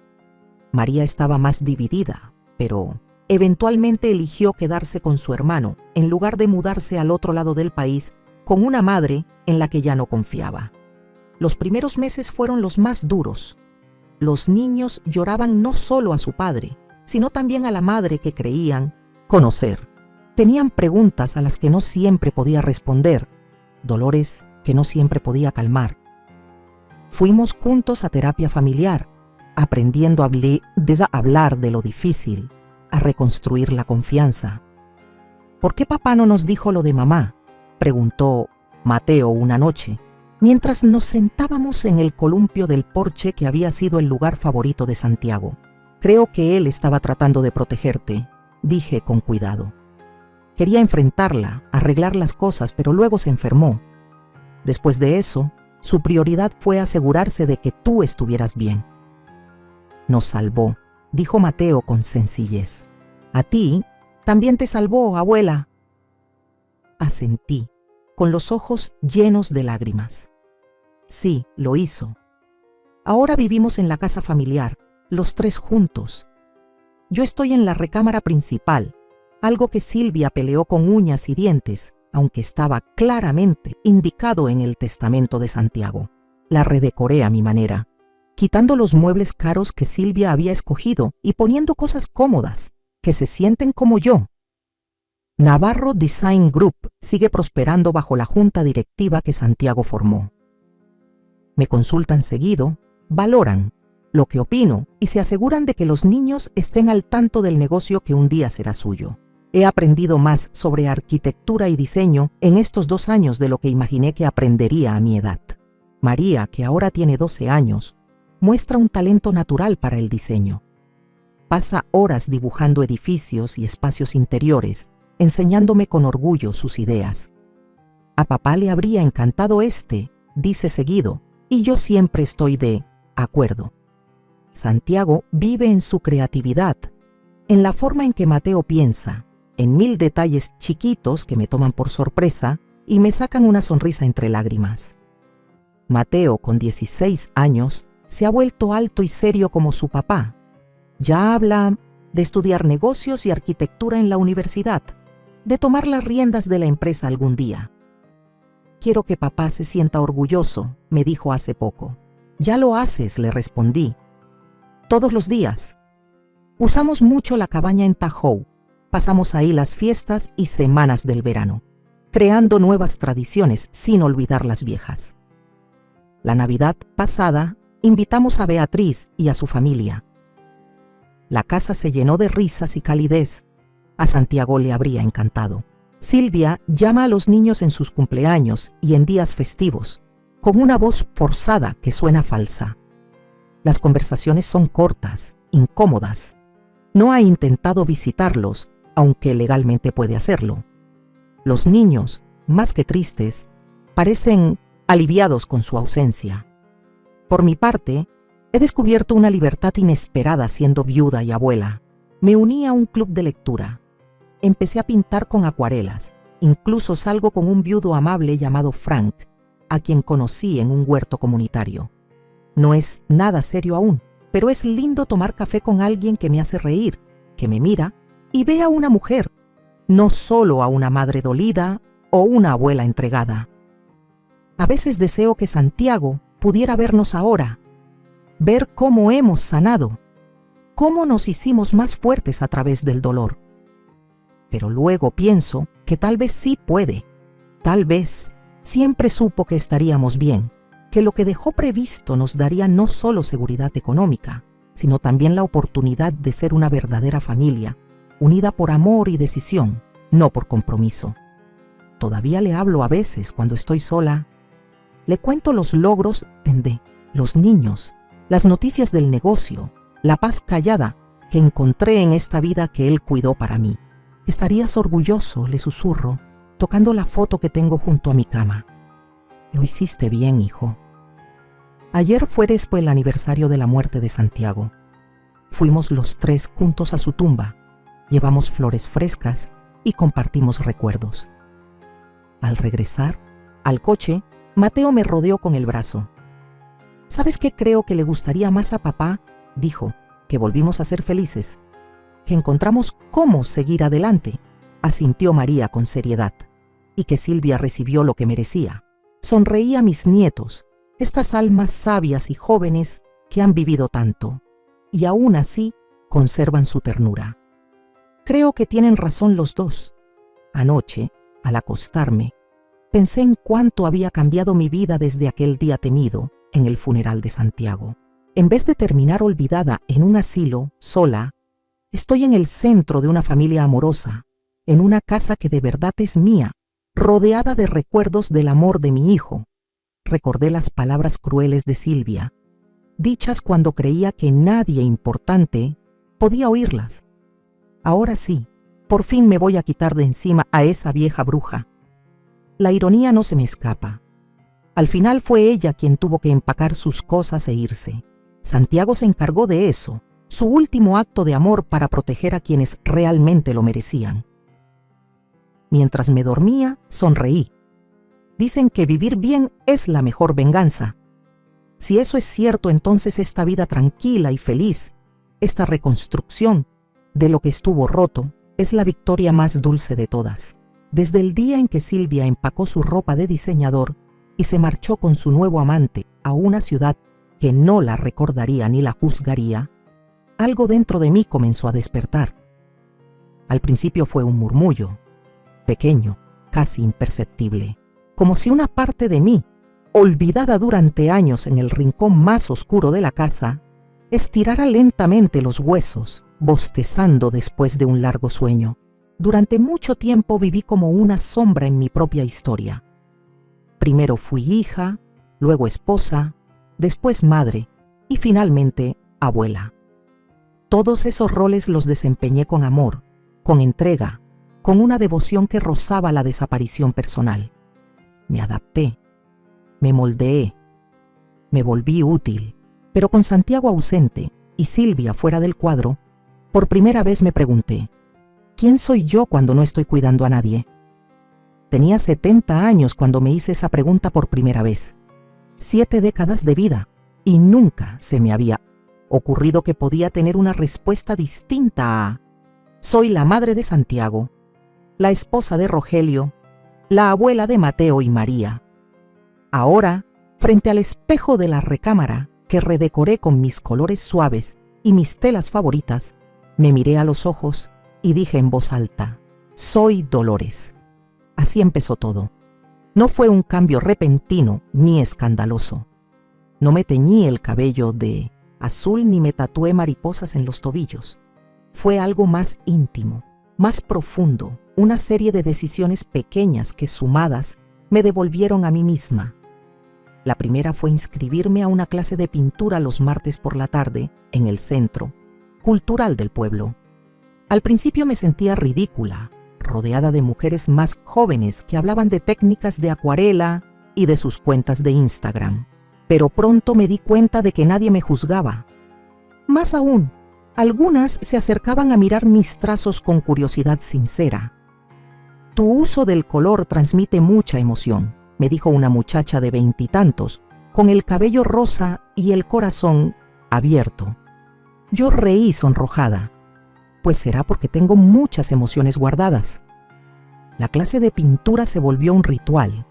María estaba más dividida, pero eventualmente eligió quedarse con su hermano en lugar de mudarse al otro lado del país con una madre en la que ya no confiaba. Los primeros meses fueron los más duros. Los niños lloraban no solo a su padre, sino también a la madre que creían conocer. Tenían preguntas a las que no siempre podía responder, dolores que no siempre podía calmar. Fuimos juntos a terapia familiar, aprendiendo a hablar de lo difícil, a reconstruir la confianza. ¿Por qué papá no nos dijo lo de mamá?, preguntó Mateo una noche, mientras nos sentábamos en el columpio del porche que había sido el lugar favorito de Santiago. Creo que él estaba tratando de protegerte, dije con cuidado. Quería enfrentarla, arreglar las cosas, pero luego se enfermó. Después de eso, su prioridad fue asegurarse de que tú estuvieras bien. Nos salvó, dijo Mateo con sencillez. A ti también te salvó, abuela. Asentí, con los ojos llenos de lágrimas. Sí, lo hizo. Ahora vivimos en la casa familiar, los tres juntos. Yo estoy en la recámara principal, algo que Silvia peleó con uñas y dientes, aunque estaba claramente indicado en el testamento de Santiago. La redecoré a mi manera, quitando los muebles caros que Silvia había escogido y poniendo cosas cómodas, que se sienten como yo. Navarro Design Group sigue prosperando bajo la junta directiva que Santiago formó. Me consultan seguido, valoran lo que opino y se aseguran de que los niños estén al tanto del negocio que un día será suyo. He aprendido más sobre arquitectura y diseño en estos 2 años de lo que imaginé que aprendería a mi edad. María, que ahora tiene 12 años, muestra un talento natural para el diseño. Pasa horas dibujando edificios y espacios interiores, enseñándome con orgullo sus ideas. A papá le habría encantado dice seguido, y yo siempre estoy de acuerdo. Santiago vive en su creatividad, en la forma en que Mateo piensa, en 1000 detalles chiquitos que me toman por sorpresa y me sacan una sonrisa entre lágrimas. Mateo, con 16 años, se ha vuelto alto y serio como su papá. Ya habla de estudiar negocios y arquitectura en la universidad, de tomar las riendas de la empresa algún día. Quiero que papá se sienta orgulloso, me dijo hace poco. Ya lo haces, le respondí. Todos los días. Usamos mucho la cabaña en Tahoe. Pasamos ahí las fiestas y semanas del verano, creando nuevas tradiciones sin olvidar las viejas. La Navidad pasada invitamos a Beatriz y a su familia. La casa se llenó de risas y calidez. A Santiago le habría encantado. Silvia llama a los niños en sus cumpleaños y en días festivos, con una voz forzada que suena falsa. Las conversaciones son cortas, incómodas. No ha intentado visitarlos, aunque legalmente puede hacerlo. Los niños, más que tristes, parecen aliviados con su ausencia. Por mi parte, he descubierto una libertad inesperada siendo viuda y abuela. Me uní a un club de lectura. Empecé a pintar con acuarelas. Incluso salgo con un viudo amable llamado Frank, a quien conocí en un huerto comunitario. No es nada serio aún, pero es lindo tomar café con alguien que me hace reír, que me mira y ve a una mujer, no solo a una madre dolida o una abuela entregada. A veces deseo que Santiago pudiera vernos ahora, ver cómo hemos sanado, cómo nos hicimos más fuertes a través del dolor. Pero luego pienso que tal vez sí puede, tal vez siempre supo que estaríamos bien, que lo que dejó previsto nos daría no solo seguridad económica, sino también la oportunidad de ser una verdadera familia, unida por amor y decisión, no por compromiso. Todavía le hablo a veces cuando estoy sola. Le cuento los logros de los niños, las noticias del negocio, la paz callada que encontré en esta vida que él cuidó para mí. Estarías orgulloso, le susurro, tocando la foto que tengo junto a mi cama. Lo hiciste bien, hijo. Ayer fue después el aniversario de la muerte de Santiago. Fuimos los 3 juntos a su tumba, llevamos flores frescas y compartimos recuerdos. Al regresar, al coche, Mateo me rodeó con el brazo. ¿Sabes qué creo que le gustaría más a papá? Dijo, que volvimos a ser felices, que encontramos cómo seguir adelante, asintió María con seriedad, y que Silvia recibió lo que merecía. Sonreí a mis nietos, estas almas sabias y jóvenes que han vivido tanto, y aún así conservan su ternura. Creo que tienen razón los dos. Anoche, al acostarme, pensé en cuánto había cambiado mi vida desde aquel día temido en el funeral de Santiago. En vez de terminar olvidada en un asilo, sola, estoy en el centro de una familia amorosa, en una casa que de verdad es mía, rodeada de recuerdos del amor de mi hijo. Recordé las palabras crueles de Silvia, dichas cuando creía que nadie importante podía oírlas. Ahora sí, por fin me voy a quitar de encima a esa vieja bruja. La ironía no se me escapa. Al final fue ella quien tuvo que empacar sus cosas e irse. Santiago se encargó de eso, su último acto de amor para proteger a quienes realmente lo merecían. Mientras me dormía, sonreí. Dicen que vivir bien es la mejor venganza. Si eso es cierto, entonces esta vida tranquila y feliz, esta reconstrucción de lo que estuvo roto, es la victoria más dulce de todas. Desde el día en que Silvia empacó su ropa de diseñador y se marchó con su nuevo amante a una ciudad que no la recordaría ni la juzgaría, algo dentro de mí comenzó a despertar. Al principio fue un murmullo, pequeño, casi imperceptible, como si una parte de mí, olvidada durante años en el rincón más oscuro de la casa, estirara lentamente los huesos, bostezando después de un largo sueño. Durante mucho tiempo viví como una sombra en mi propia historia. Primero fui hija, luego esposa, después madre y finalmente abuela. Todos esos roles los desempeñé con amor, con entrega, con una devoción que rozaba la desaparición personal. Me adapté, me moldeé, me volví útil, pero con Santiago ausente y Silvia fuera del cuadro, por primera vez me pregunté, ¿quién soy yo cuando no estoy cuidando a nadie? Tenía 70 años cuando me hice esa pregunta por primera vez. 7 décadas de vida y nunca se me había ocurrido que podía tener una respuesta distinta a soy la madre de Santiago, la esposa de Rogelio, la abuela de Mateo y María. Ahora, frente al espejo de la recámara que redecoré con mis colores suaves y mis telas favoritas, me miré a los ojos y dije en voz alta, soy Dolores. Así empezó todo. No fue un cambio repentino ni escandaloso. No me teñí el cabello de azul ni me tatué mariposas en los tobillos. Fue algo más íntimo, más profundo, una serie de decisiones pequeñas que sumadas me devolvieron a mí misma. La primera fue inscribirme a una clase de pintura los martes por la tarde en el centro cultural del pueblo. Al principio me sentía ridícula, rodeada de mujeres más jóvenes que hablaban de técnicas de acuarela y de sus cuentas de Instagram. Pero pronto me di cuenta de que nadie me juzgaba. Más aún, algunas se acercaban a mirar mis trazos con curiosidad sincera. Tu uso del color transmite mucha emoción, me dijo una muchacha de 20 y tantos, con el cabello rosa y el corazón abierto. Yo reí sonrojada, pues será porque tengo muchas emociones guardadas. La clase de pintura se volvió un ritual,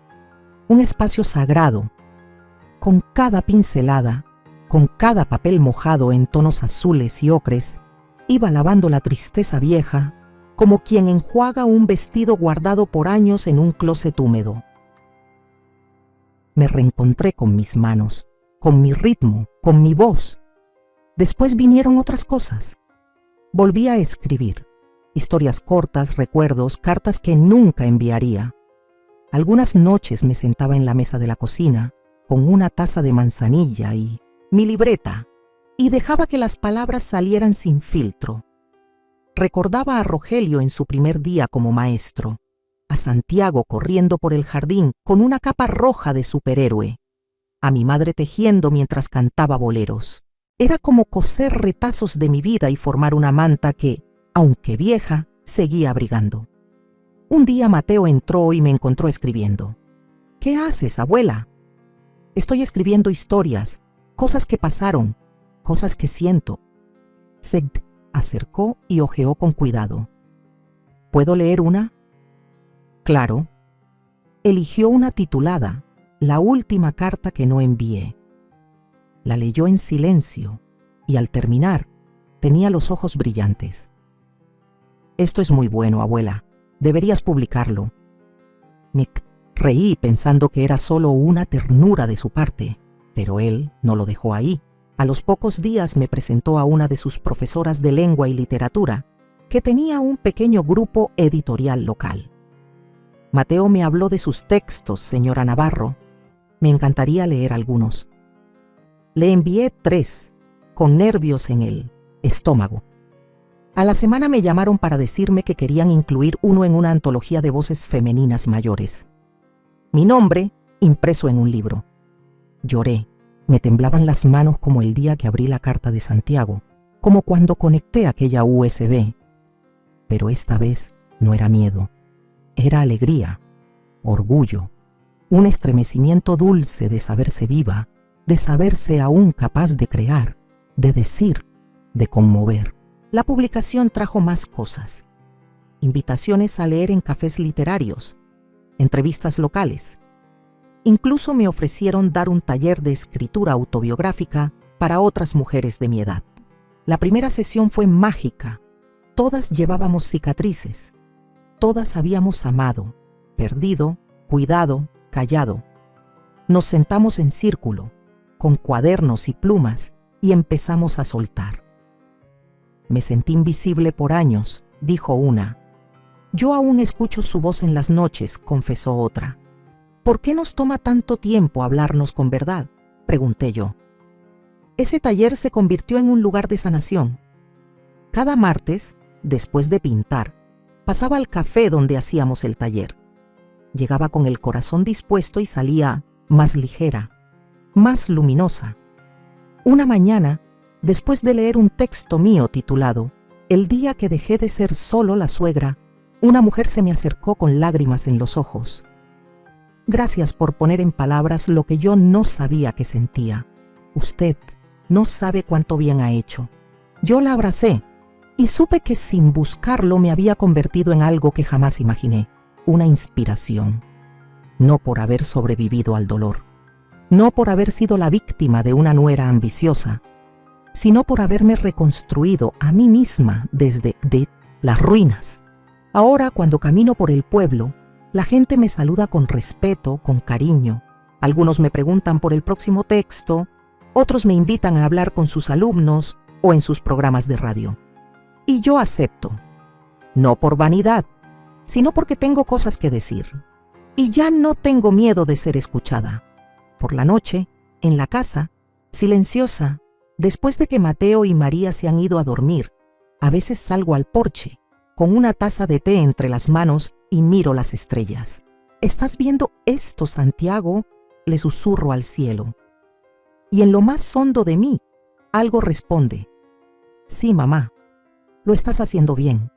un espacio sagrado. Con cada pincelada, con cada papel mojado en tonos azules y ocres, iba lavando la tristeza vieja, como quien enjuaga un vestido guardado por años en un closet húmedo. Me reencontré con mis manos, con mi ritmo, con mi voz. Después vinieron otras cosas. Volví a escribir, historias cortas, recuerdos, cartas que nunca enviaría. Algunas noches me sentaba en la mesa de la cocina, con una taza de manzanilla y mi libreta, y dejaba que las palabras salieran sin filtro. Recordaba a Rogelio en su primer día como maestro, a Santiago corriendo por el jardín con una capa roja de superhéroe, a mi madre tejiendo mientras cantaba boleros. Era como coser retazos de mi vida y formar una manta que, aunque vieja, seguía abrigando. Un día Mateo entró y me encontró escribiendo. ¿Qué haces, abuela? Estoy escribiendo historias, cosas que pasaron, cosas que siento. Se acercó y hojeó con cuidado. ¿Puedo leer una? Claro. Eligió una titulada, La última carta que no envié. La leyó en silencio y al terminar tenía los ojos brillantes. Esto es muy bueno, abuela, Deberías publicarlo. Me reí pensando que era solo una ternura de su parte, pero él no lo dejó ahí. A los pocos días me presentó a una de sus profesoras de lengua y literatura, que tenía un pequeño grupo editorial local. Mateo me habló de sus textos, señora Navarro. Me encantaría leer algunos. Le envié 3, con nervios en el estómago. A la semana me llamaron para decirme que querían incluir uno en una antología de voces femeninas mayores. Mi nombre impreso en un libro. Lloré. Me temblaban las manos como el día que abrí la carta de Santiago, como cuando conecté aquella USB. Pero esta vez no era miedo, era alegría, orgullo, un estremecimiento dulce de saberse viva, de saberse aún capaz de crear, de decir, de conmover. La publicación trajo más cosas: invitaciones a leer en cafés literarios, entrevistas locales. Incluso me ofrecieron dar un taller de escritura autobiográfica para otras mujeres de mi edad. La primera sesión fue mágica. Todas llevábamos cicatrices. Todas habíamos amado, perdido, cuidado, callado. Nos sentamos en círculo, con cuadernos y plumas, y empezamos a soltar. Me sentí invisible por años, dijo una. Yo aún escucho su voz en las noches, confesó otra. ¿Por qué nos toma tanto tiempo hablarnos con verdad?, pregunté yo. Ese taller se convirtió en un lugar de sanación. Cada martes, después de pintar, pasaba al café donde hacíamos el taller. Llegaba con el corazón dispuesto y salía más ligera, más luminosa. Una mañana, después de leer un texto mío titulado El día que dejé de ser solo la suegra, una mujer se me acercó con lágrimas en los ojos. Gracias por poner en palabras lo que yo no sabía que sentía. Usted no sabe cuánto bien ha hecho. Yo la abracé y supe que sin buscarlo me había convertido en algo que jamás imaginé, una inspiración. No por haber sobrevivido al dolor, no por haber sido la víctima de una nuera ambiciosa, sino por haberme reconstruido a mí misma desde las ruinas. Ahora, cuando camino por el pueblo, la gente me saluda con respeto, con cariño. Algunos me preguntan por el próximo texto, otros me invitan a hablar con sus alumnos o en sus programas de radio. Y yo acepto, no por vanidad, sino porque tengo cosas que decir. Y ya no tengo miedo de ser escuchada. Por la noche, en la casa, silenciosa, después de que Mateo y María se han ido a dormir, a veces salgo al porche, con una taza de té entre las manos y miro las estrellas. ¿Estás viendo esto, Santiago?, le susurro al cielo. Y en lo más hondo de mí, algo responde. Sí, mamá, lo estás haciendo bien.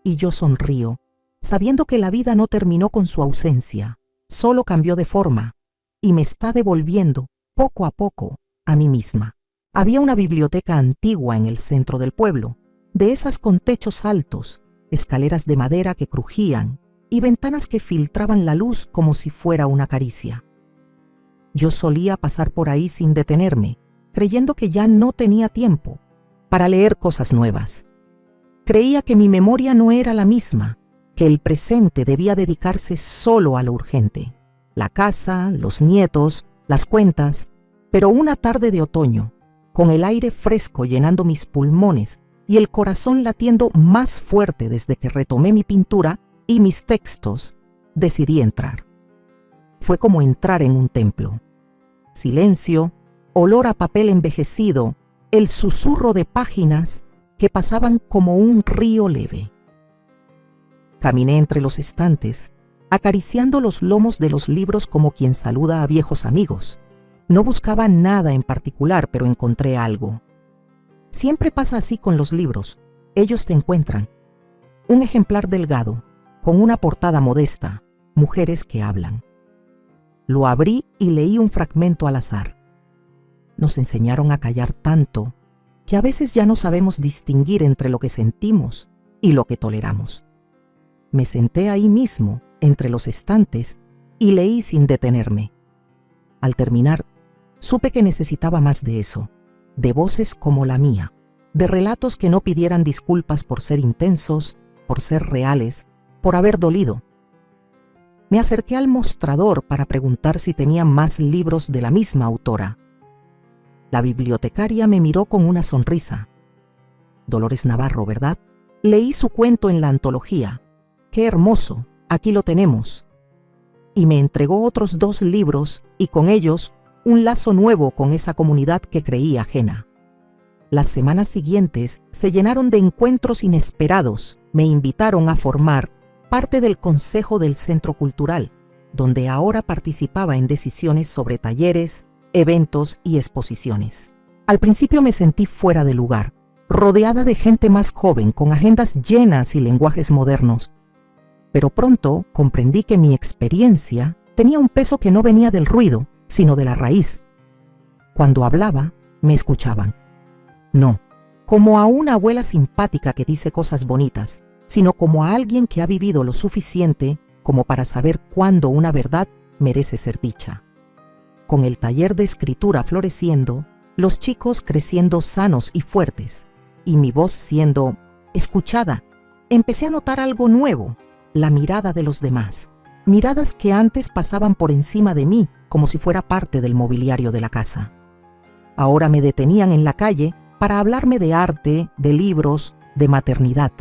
Y yo sonrío, sabiendo que la vida no terminó con su ausencia, solo cambió de forma, y me está devolviendo, poco a poco, a mí misma. Había una biblioteca antigua en el centro del pueblo, de esas con techos altos, escaleras de madera que crujían y ventanas que filtraban la luz como si fuera una caricia. Yo solía pasar por ahí sin detenerme, creyendo que ya no tenía tiempo para leer cosas nuevas. Creía que mi memoria no era la misma, que el presente debía dedicarse solo a lo urgente, la casa, los nietos, las cuentas. Pero una tarde de otoño, con el aire fresco llenando mis pulmones y el corazón latiendo más fuerte desde que retomé mi pintura y mis textos, decidí entrar. Fue como entrar en un templo. Silencio, olor a papel envejecido, el susurro de páginas que pasaban como un río leve. Caminé entre los estantes, acariciando los lomos de los libros como quien saluda a viejos amigos. No buscaba nada en particular, pero encontré algo. Siempre pasa así con los libros. Ellos te encuentran. Un ejemplar delgado, con una portada modesta, Mujeres que hablan. Lo abrí y leí un fragmento al azar. Nos enseñaron a callar tanto que a veces ya no sabemos distinguir entre lo que sentimos y lo que toleramos. Me senté ahí mismo, entre los estantes, y leí sin detenerme. Al terminar, supe que necesitaba más de eso, de voces como la mía, de relatos que no pidieran disculpas por ser intensos, por ser reales, por haber dolido. Me acerqué al mostrador para preguntar si tenía más libros de la misma autora. La bibliotecaria me miró con una sonrisa. Dolores Navarro, ¿verdad? Leí su cuento en la antología. ¡Qué hermoso! Aquí lo tenemos. Y me entregó otros 2 libros y con ellos un lazo nuevo con esa comunidad que creí ajena. Las semanas siguientes se llenaron de encuentros inesperados. Me invitaron a formar parte del Consejo del Centro Cultural, donde ahora participaba en decisiones sobre talleres, eventos y exposiciones. Al principio me sentí fuera de lugar, rodeada de gente más joven, con agendas llenas y lenguajes modernos. Pero pronto comprendí que mi experiencia tenía un peso que no venía del ruido, sino de la raíz. Cuando hablaba, me escuchaban. No, como a una abuela simpática que dice cosas bonitas, sino como a alguien que ha vivido lo suficiente como para saber cuándo una verdad merece ser dicha. Con el taller de escritura floreciendo, los chicos creciendo sanos y fuertes, y mi voz siendo escuchada, empecé a notar algo nuevo, la mirada de los demás, miradas que antes pasaban por encima de mí como si fuera parte del mobiliario de la casa. Ahora me detenían en la calle para hablarme de arte, de libros, de maternidad,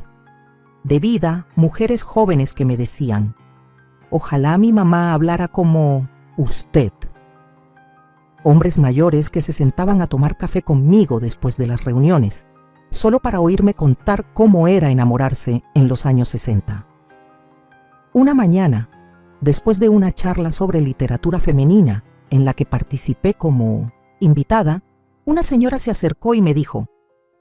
de vida, mujeres jóvenes que me decían, ojalá mi mamá hablara como usted. Hombres mayores que se sentaban a tomar café conmigo después de las reuniones, solo para oírme contar cómo era enamorarse en los años 60. Una mañana, después de una charla sobre literatura femenina en la que participé como invitada, una señora se acercó y me dijo,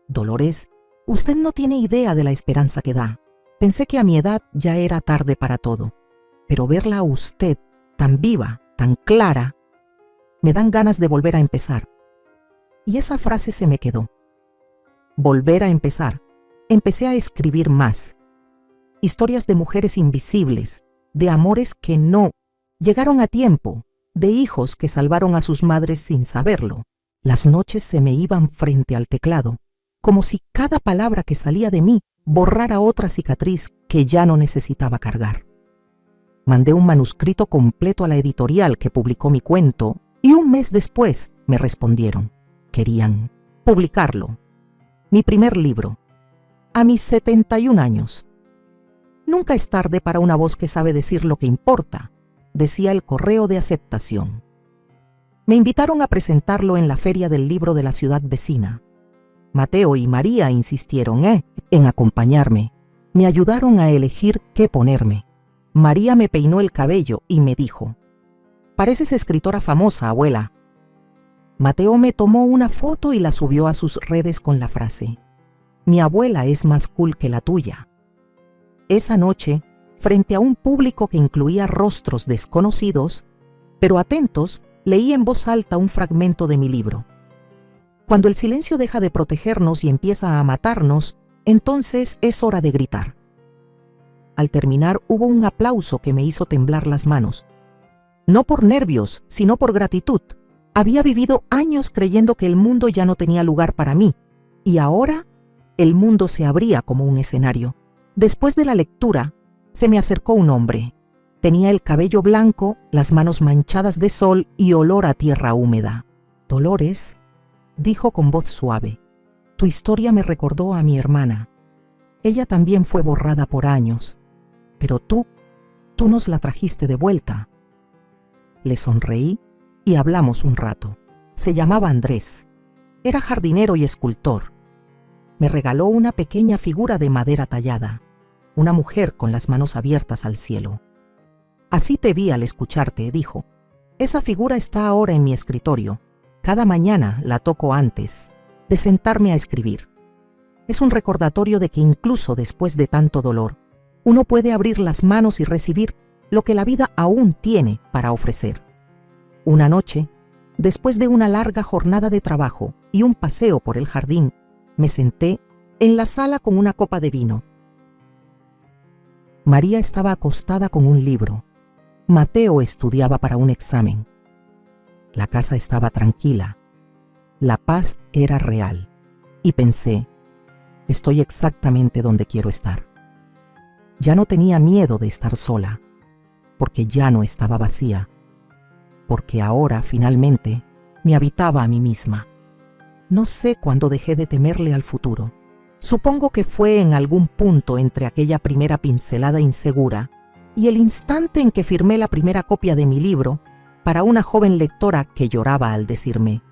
Dolores, usted no tiene idea de la esperanza que da. Pensé que a mi edad ya era tarde para todo, pero verla a usted tan viva, tan clara, me dan ganas de volver a empezar. Y esa frase se me quedó. Volver a empezar. Empecé a escribir más. Historias de mujeres invisibles, de amores que no llegaron a tiempo, de hijos que salvaron a sus madres sin saberlo. Las noches se me iban frente al teclado, como si cada palabra que salía de mí borrara otra cicatriz que ya no necesitaba cargar. Mandé un manuscrito completo a la editorial que publicó mi cuento y un mes después me respondieron. Querían publicarlo. Mi primer libro. A mis 71 años. Nunca es tarde para una voz que sabe decir lo que importa, decía el correo de aceptación. Me invitaron a presentarlo en la feria del libro de la ciudad vecina. Mateo y María insistieron en acompañarme. Me ayudaron a elegir qué ponerme. María me peinó el cabello y me dijo, «Pareces escritora famosa, abuela». Mateo me tomó una foto y la subió a sus redes con la frase, «Mi abuela es más cool que la tuya». Esa noche, frente a un público que incluía rostros desconocidos, pero atentos, leí en voz alta un fragmento de mi libro. Cuando el silencio deja de protegernos y empieza a matarnos, entonces es hora de gritar. Al terminar hubo un aplauso que me hizo temblar las manos. No por nervios, sino por gratitud. Había vivido años creyendo que el mundo ya no tenía lugar para mí, y ahora el mundo se abría como un escenario. Después de la lectura, se me acercó un hombre. Tenía el cabello blanco, las manos manchadas de sol y olor a tierra húmeda. «Dolores», dijo con voz suave, «tu historia me recordó a mi hermana. Ella también fue borrada por años, pero tú nos la trajiste de vuelta». Le sonreí y hablamos un rato. Se llamaba Andrés. Era jardinero y escultor. Me regaló una pequeña figura de madera tallada, una mujer con las manos abiertas al cielo. «Así te vi al escucharte», dijo. «Esa figura está ahora en mi escritorio. Cada mañana la toco antes de sentarme a escribir. Es un recordatorio de que incluso después de tanto dolor, uno puede abrir las manos y recibir lo que la vida aún tiene para ofrecer». Una noche, después de una larga jornada de trabajo y un paseo por el jardín, me senté en la sala con una copa de vino. María estaba acostada con un libro. Mateo estudiaba para un examen. La casa estaba tranquila. La paz era real. Y pensé, estoy exactamente donde quiero estar. Ya no tenía miedo de estar sola, porque ya no estaba vacía, porque ahora finalmente me habitaba a mí misma. No sé cuándo dejé de temerle al futuro. Supongo que fue en algún punto entre aquella primera pincelada insegura y el instante en que firmé la primera copia de mi libro para una joven lectora que lloraba al decirme: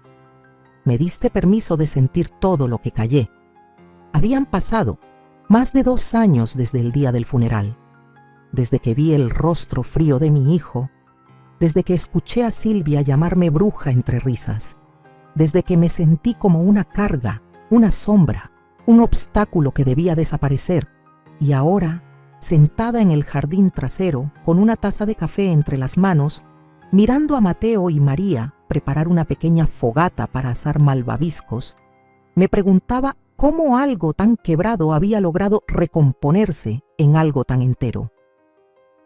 «Me diste permiso de sentir todo lo que callé». Habían pasado más de 2 años desde el día del funeral, desde que vi el rostro frío de mi hijo, desde que escuché a Silvia llamarme bruja entre risas, desde que me sentí como una carga, una sombra, un obstáculo que debía desaparecer, y ahora, sentada en el jardín trasero, con una taza de café entre las manos, mirando a Mateo y María preparar una pequeña fogata para asar malvaviscos, me preguntaba cómo algo tan quebrado había logrado recomponerse en algo tan entero.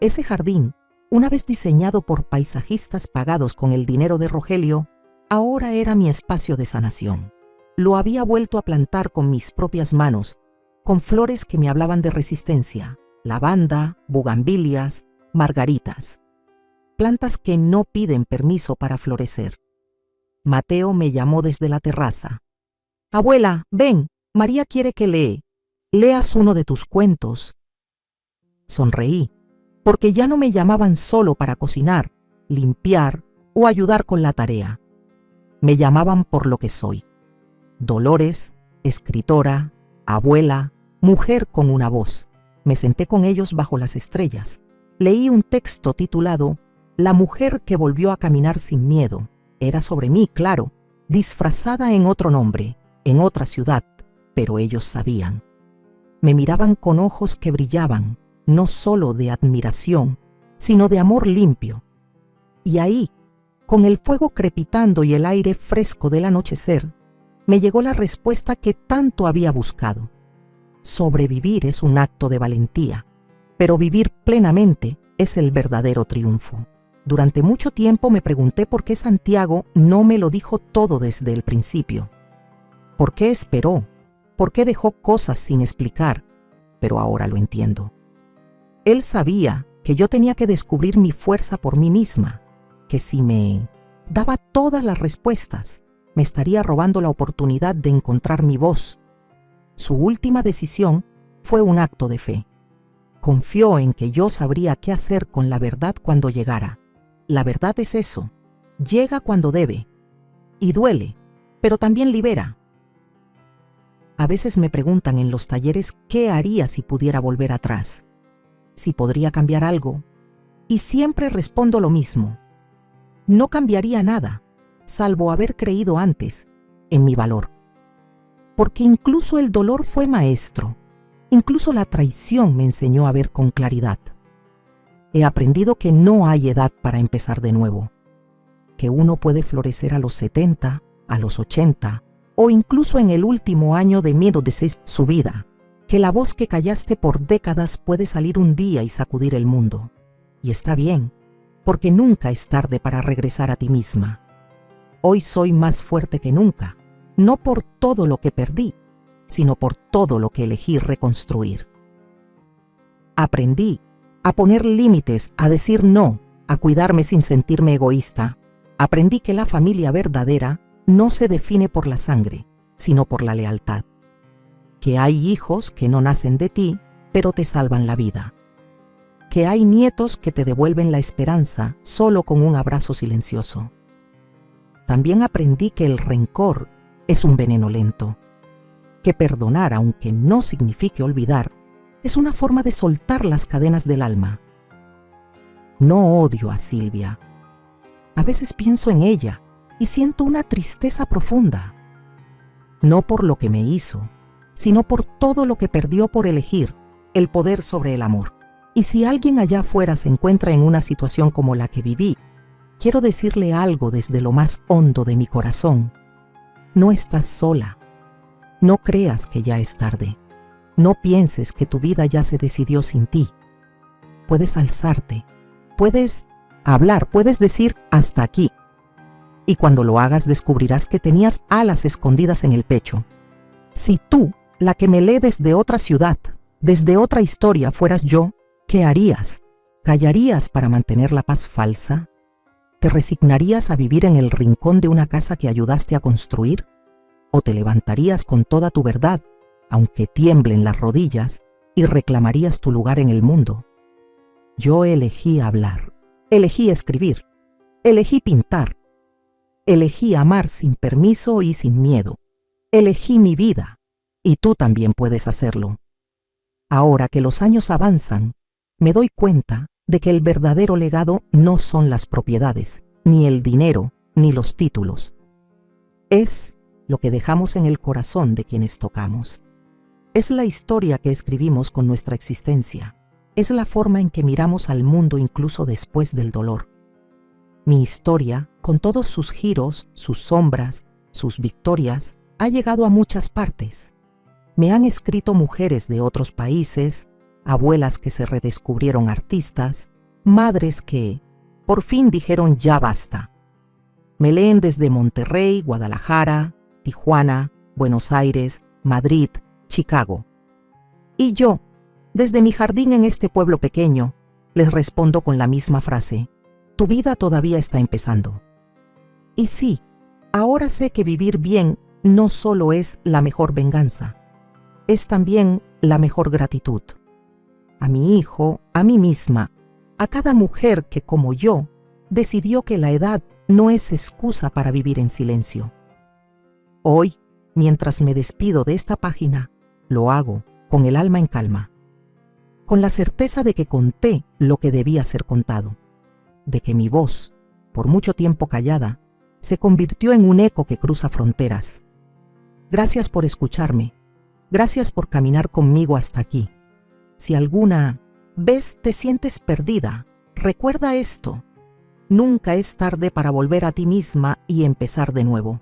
Ese jardín, una vez diseñado por paisajistas pagados con el dinero de Rogelio, ahora era mi espacio de sanación. Lo había vuelto a plantar con mis propias manos, con flores que me hablaban de resistencia, lavanda, bugambilias, margaritas. Plantas que no piden permiso para florecer. Mateo me llamó desde la terraza. «Abuela, ven, María quiere que leas uno de tus cuentos». Sonreí, porque ya no me llamaban solo para cocinar, limpiar o ayudar con la tarea. Me llamaban por lo que soy: Dolores, escritora, abuela, mujer con una voz. Me senté con ellos bajo las estrellas. Leí un texto titulado «La mujer que volvió a caminar sin miedo». Era sobre mí, claro, disfrazada en otro nombre, en otra ciudad, pero ellos sabían. Me miraban con ojos que brillaban, no solo de admiración, sino de amor limpio. Y ahí, con el fuego crepitando y el aire fresco del anochecer, me llegó la respuesta que tanto había buscado. Sobrevivir es un acto de valentía, pero vivir plenamente es el verdadero triunfo. Durante mucho tiempo me pregunté por qué Santiago no me lo dijo todo desde el principio. ¿Por qué esperó? ¿Por qué dejó cosas sin explicar? Pero ahora lo entiendo. Él sabía que yo tenía que descubrir mi fuerza por mí misma, que si me daba todas las respuestas, me estaría robando la oportunidad de encontrar mi voz. Su última decisión fue un acto de fe. Confió en que yo sabría qué hacer con la verdad cuando llegara. La verdad es eso, llega cuando debe, y duele, pero también libera. A veces me preguntan en los talleres qué haría si pudiera volver atrás, si podría cambiar algo, y siempre respondo lo mismo: no cambiaría nada, salvo haber creído antes en mi valor. Porque incluso el dolor fue maestro, incluso la traición me enseñó a ver con claridad. He aprendido que no hay edad para empezar de nuevo, que uno puede florecer a los 70, a los 80, o incluso en el último año de miedo de su vida, que la voz que callaste por décadas puede salir un día y sacudir el mundo. Y está bien, porque nunca es tarde para regresar a ti misma. Hoy soy más fuerte que nunca, no por todo lo que perdí, sino por todo lo que elegí reconstruir. Aprendí a poner límites, a decir no, a cuidarme sin sentirme egoísta. Aprendí que la familia verdadera no se define por la sangre, sino por la lealtad. Que hay hijos que no nacen de ti, pero te salvan la vida. Que hay nietos que te devuelven la esperanza solo con un abrazo silencioso. También aprendí que el rencor es un veneno lento. Que perdonar, aunque no signifique olvidar, es una forma de soltar las cadenas del alma. No odio a Silvia. A veces pienso en ella y siento una tristeza profunda. No por lo que me hizo, sino por todo lo que perdió por elegir el poder sobre el amor. Y si alguien allá afuera se encuentra en una situación como la que viví, quiero decirle algo desde lo más hondo de mi corazón. No estás sola. No creas que ya es tarde. No pienses que tu vida ya se decidió sin ti. Puedes alzarte, puedes hablar, puedes decir hasta aquí. Y cuando lo hagas descubrirás que tenías alas escondidas en el pecho. Si tú, la que me lee desde otra ciudad, Desde otra historia fueras yo, ¿qué harías? ¿Callarías para mantener la paz falsa? ¿Te resignarías a vivir en el rincón de una casa que ayudaste a construir? ¿O te levantarías con toda tu verdad, aunque tiemblen las rodillas, y reclamarías tu lugar en el mundo? Yo elegí hablar, elegí escribir, elegí pintar, elegí amar sin permiso y sin miedo, elegí mi vida, y tú también puedes hacerlo. Ahora que los años avanzan, me doy cuenta de que el verdadero legado no son las propiedades, ni el dinero, ni los títulos. Es lo que dejamos en el corazón de quienes tocamos. Es la historia que escribimos con nuestra existencia. Es la forma en que miramos al mundo incluso después del dolor. Mi historia, con todos sus giros, sus sombras, sus victorias, ha llegado a muchas partes. Me han escrito mujeres de otros países, abuelas que se redescubrieron artistas, madres que, por fin dijeron ya basta. Me leen desde Monterrey, Guadalajara, Tijuana, Buenos Aires, Madrid, Chicago. Y yo, desde mi jardín en este pueblo pequeño, les respondo con la misma frase: tu vida todavía está empezando. Y sí, ahora sé que vivir bien no solo es la mejor venganza, es también la mejor gratitud. A mi hijo, a mí misma, a cada mujer que, como yo, decidió que la edad no es excusa para vivir en silencio. Hoy, mientras me despido de esta página, lo hago con el alma en calma, con la certeza de que conté lo que debía ser contado, de que mi voz, por mucho tiempo callada, se convirtió en un eco que cruza fronteras. Gracias por escucharme, gracias por caminar conmigo hasta aquí. Si alguna vez te sientes perdida, recuerda esto: nunca es tarde para volver a ti misma y empezar de nuevo.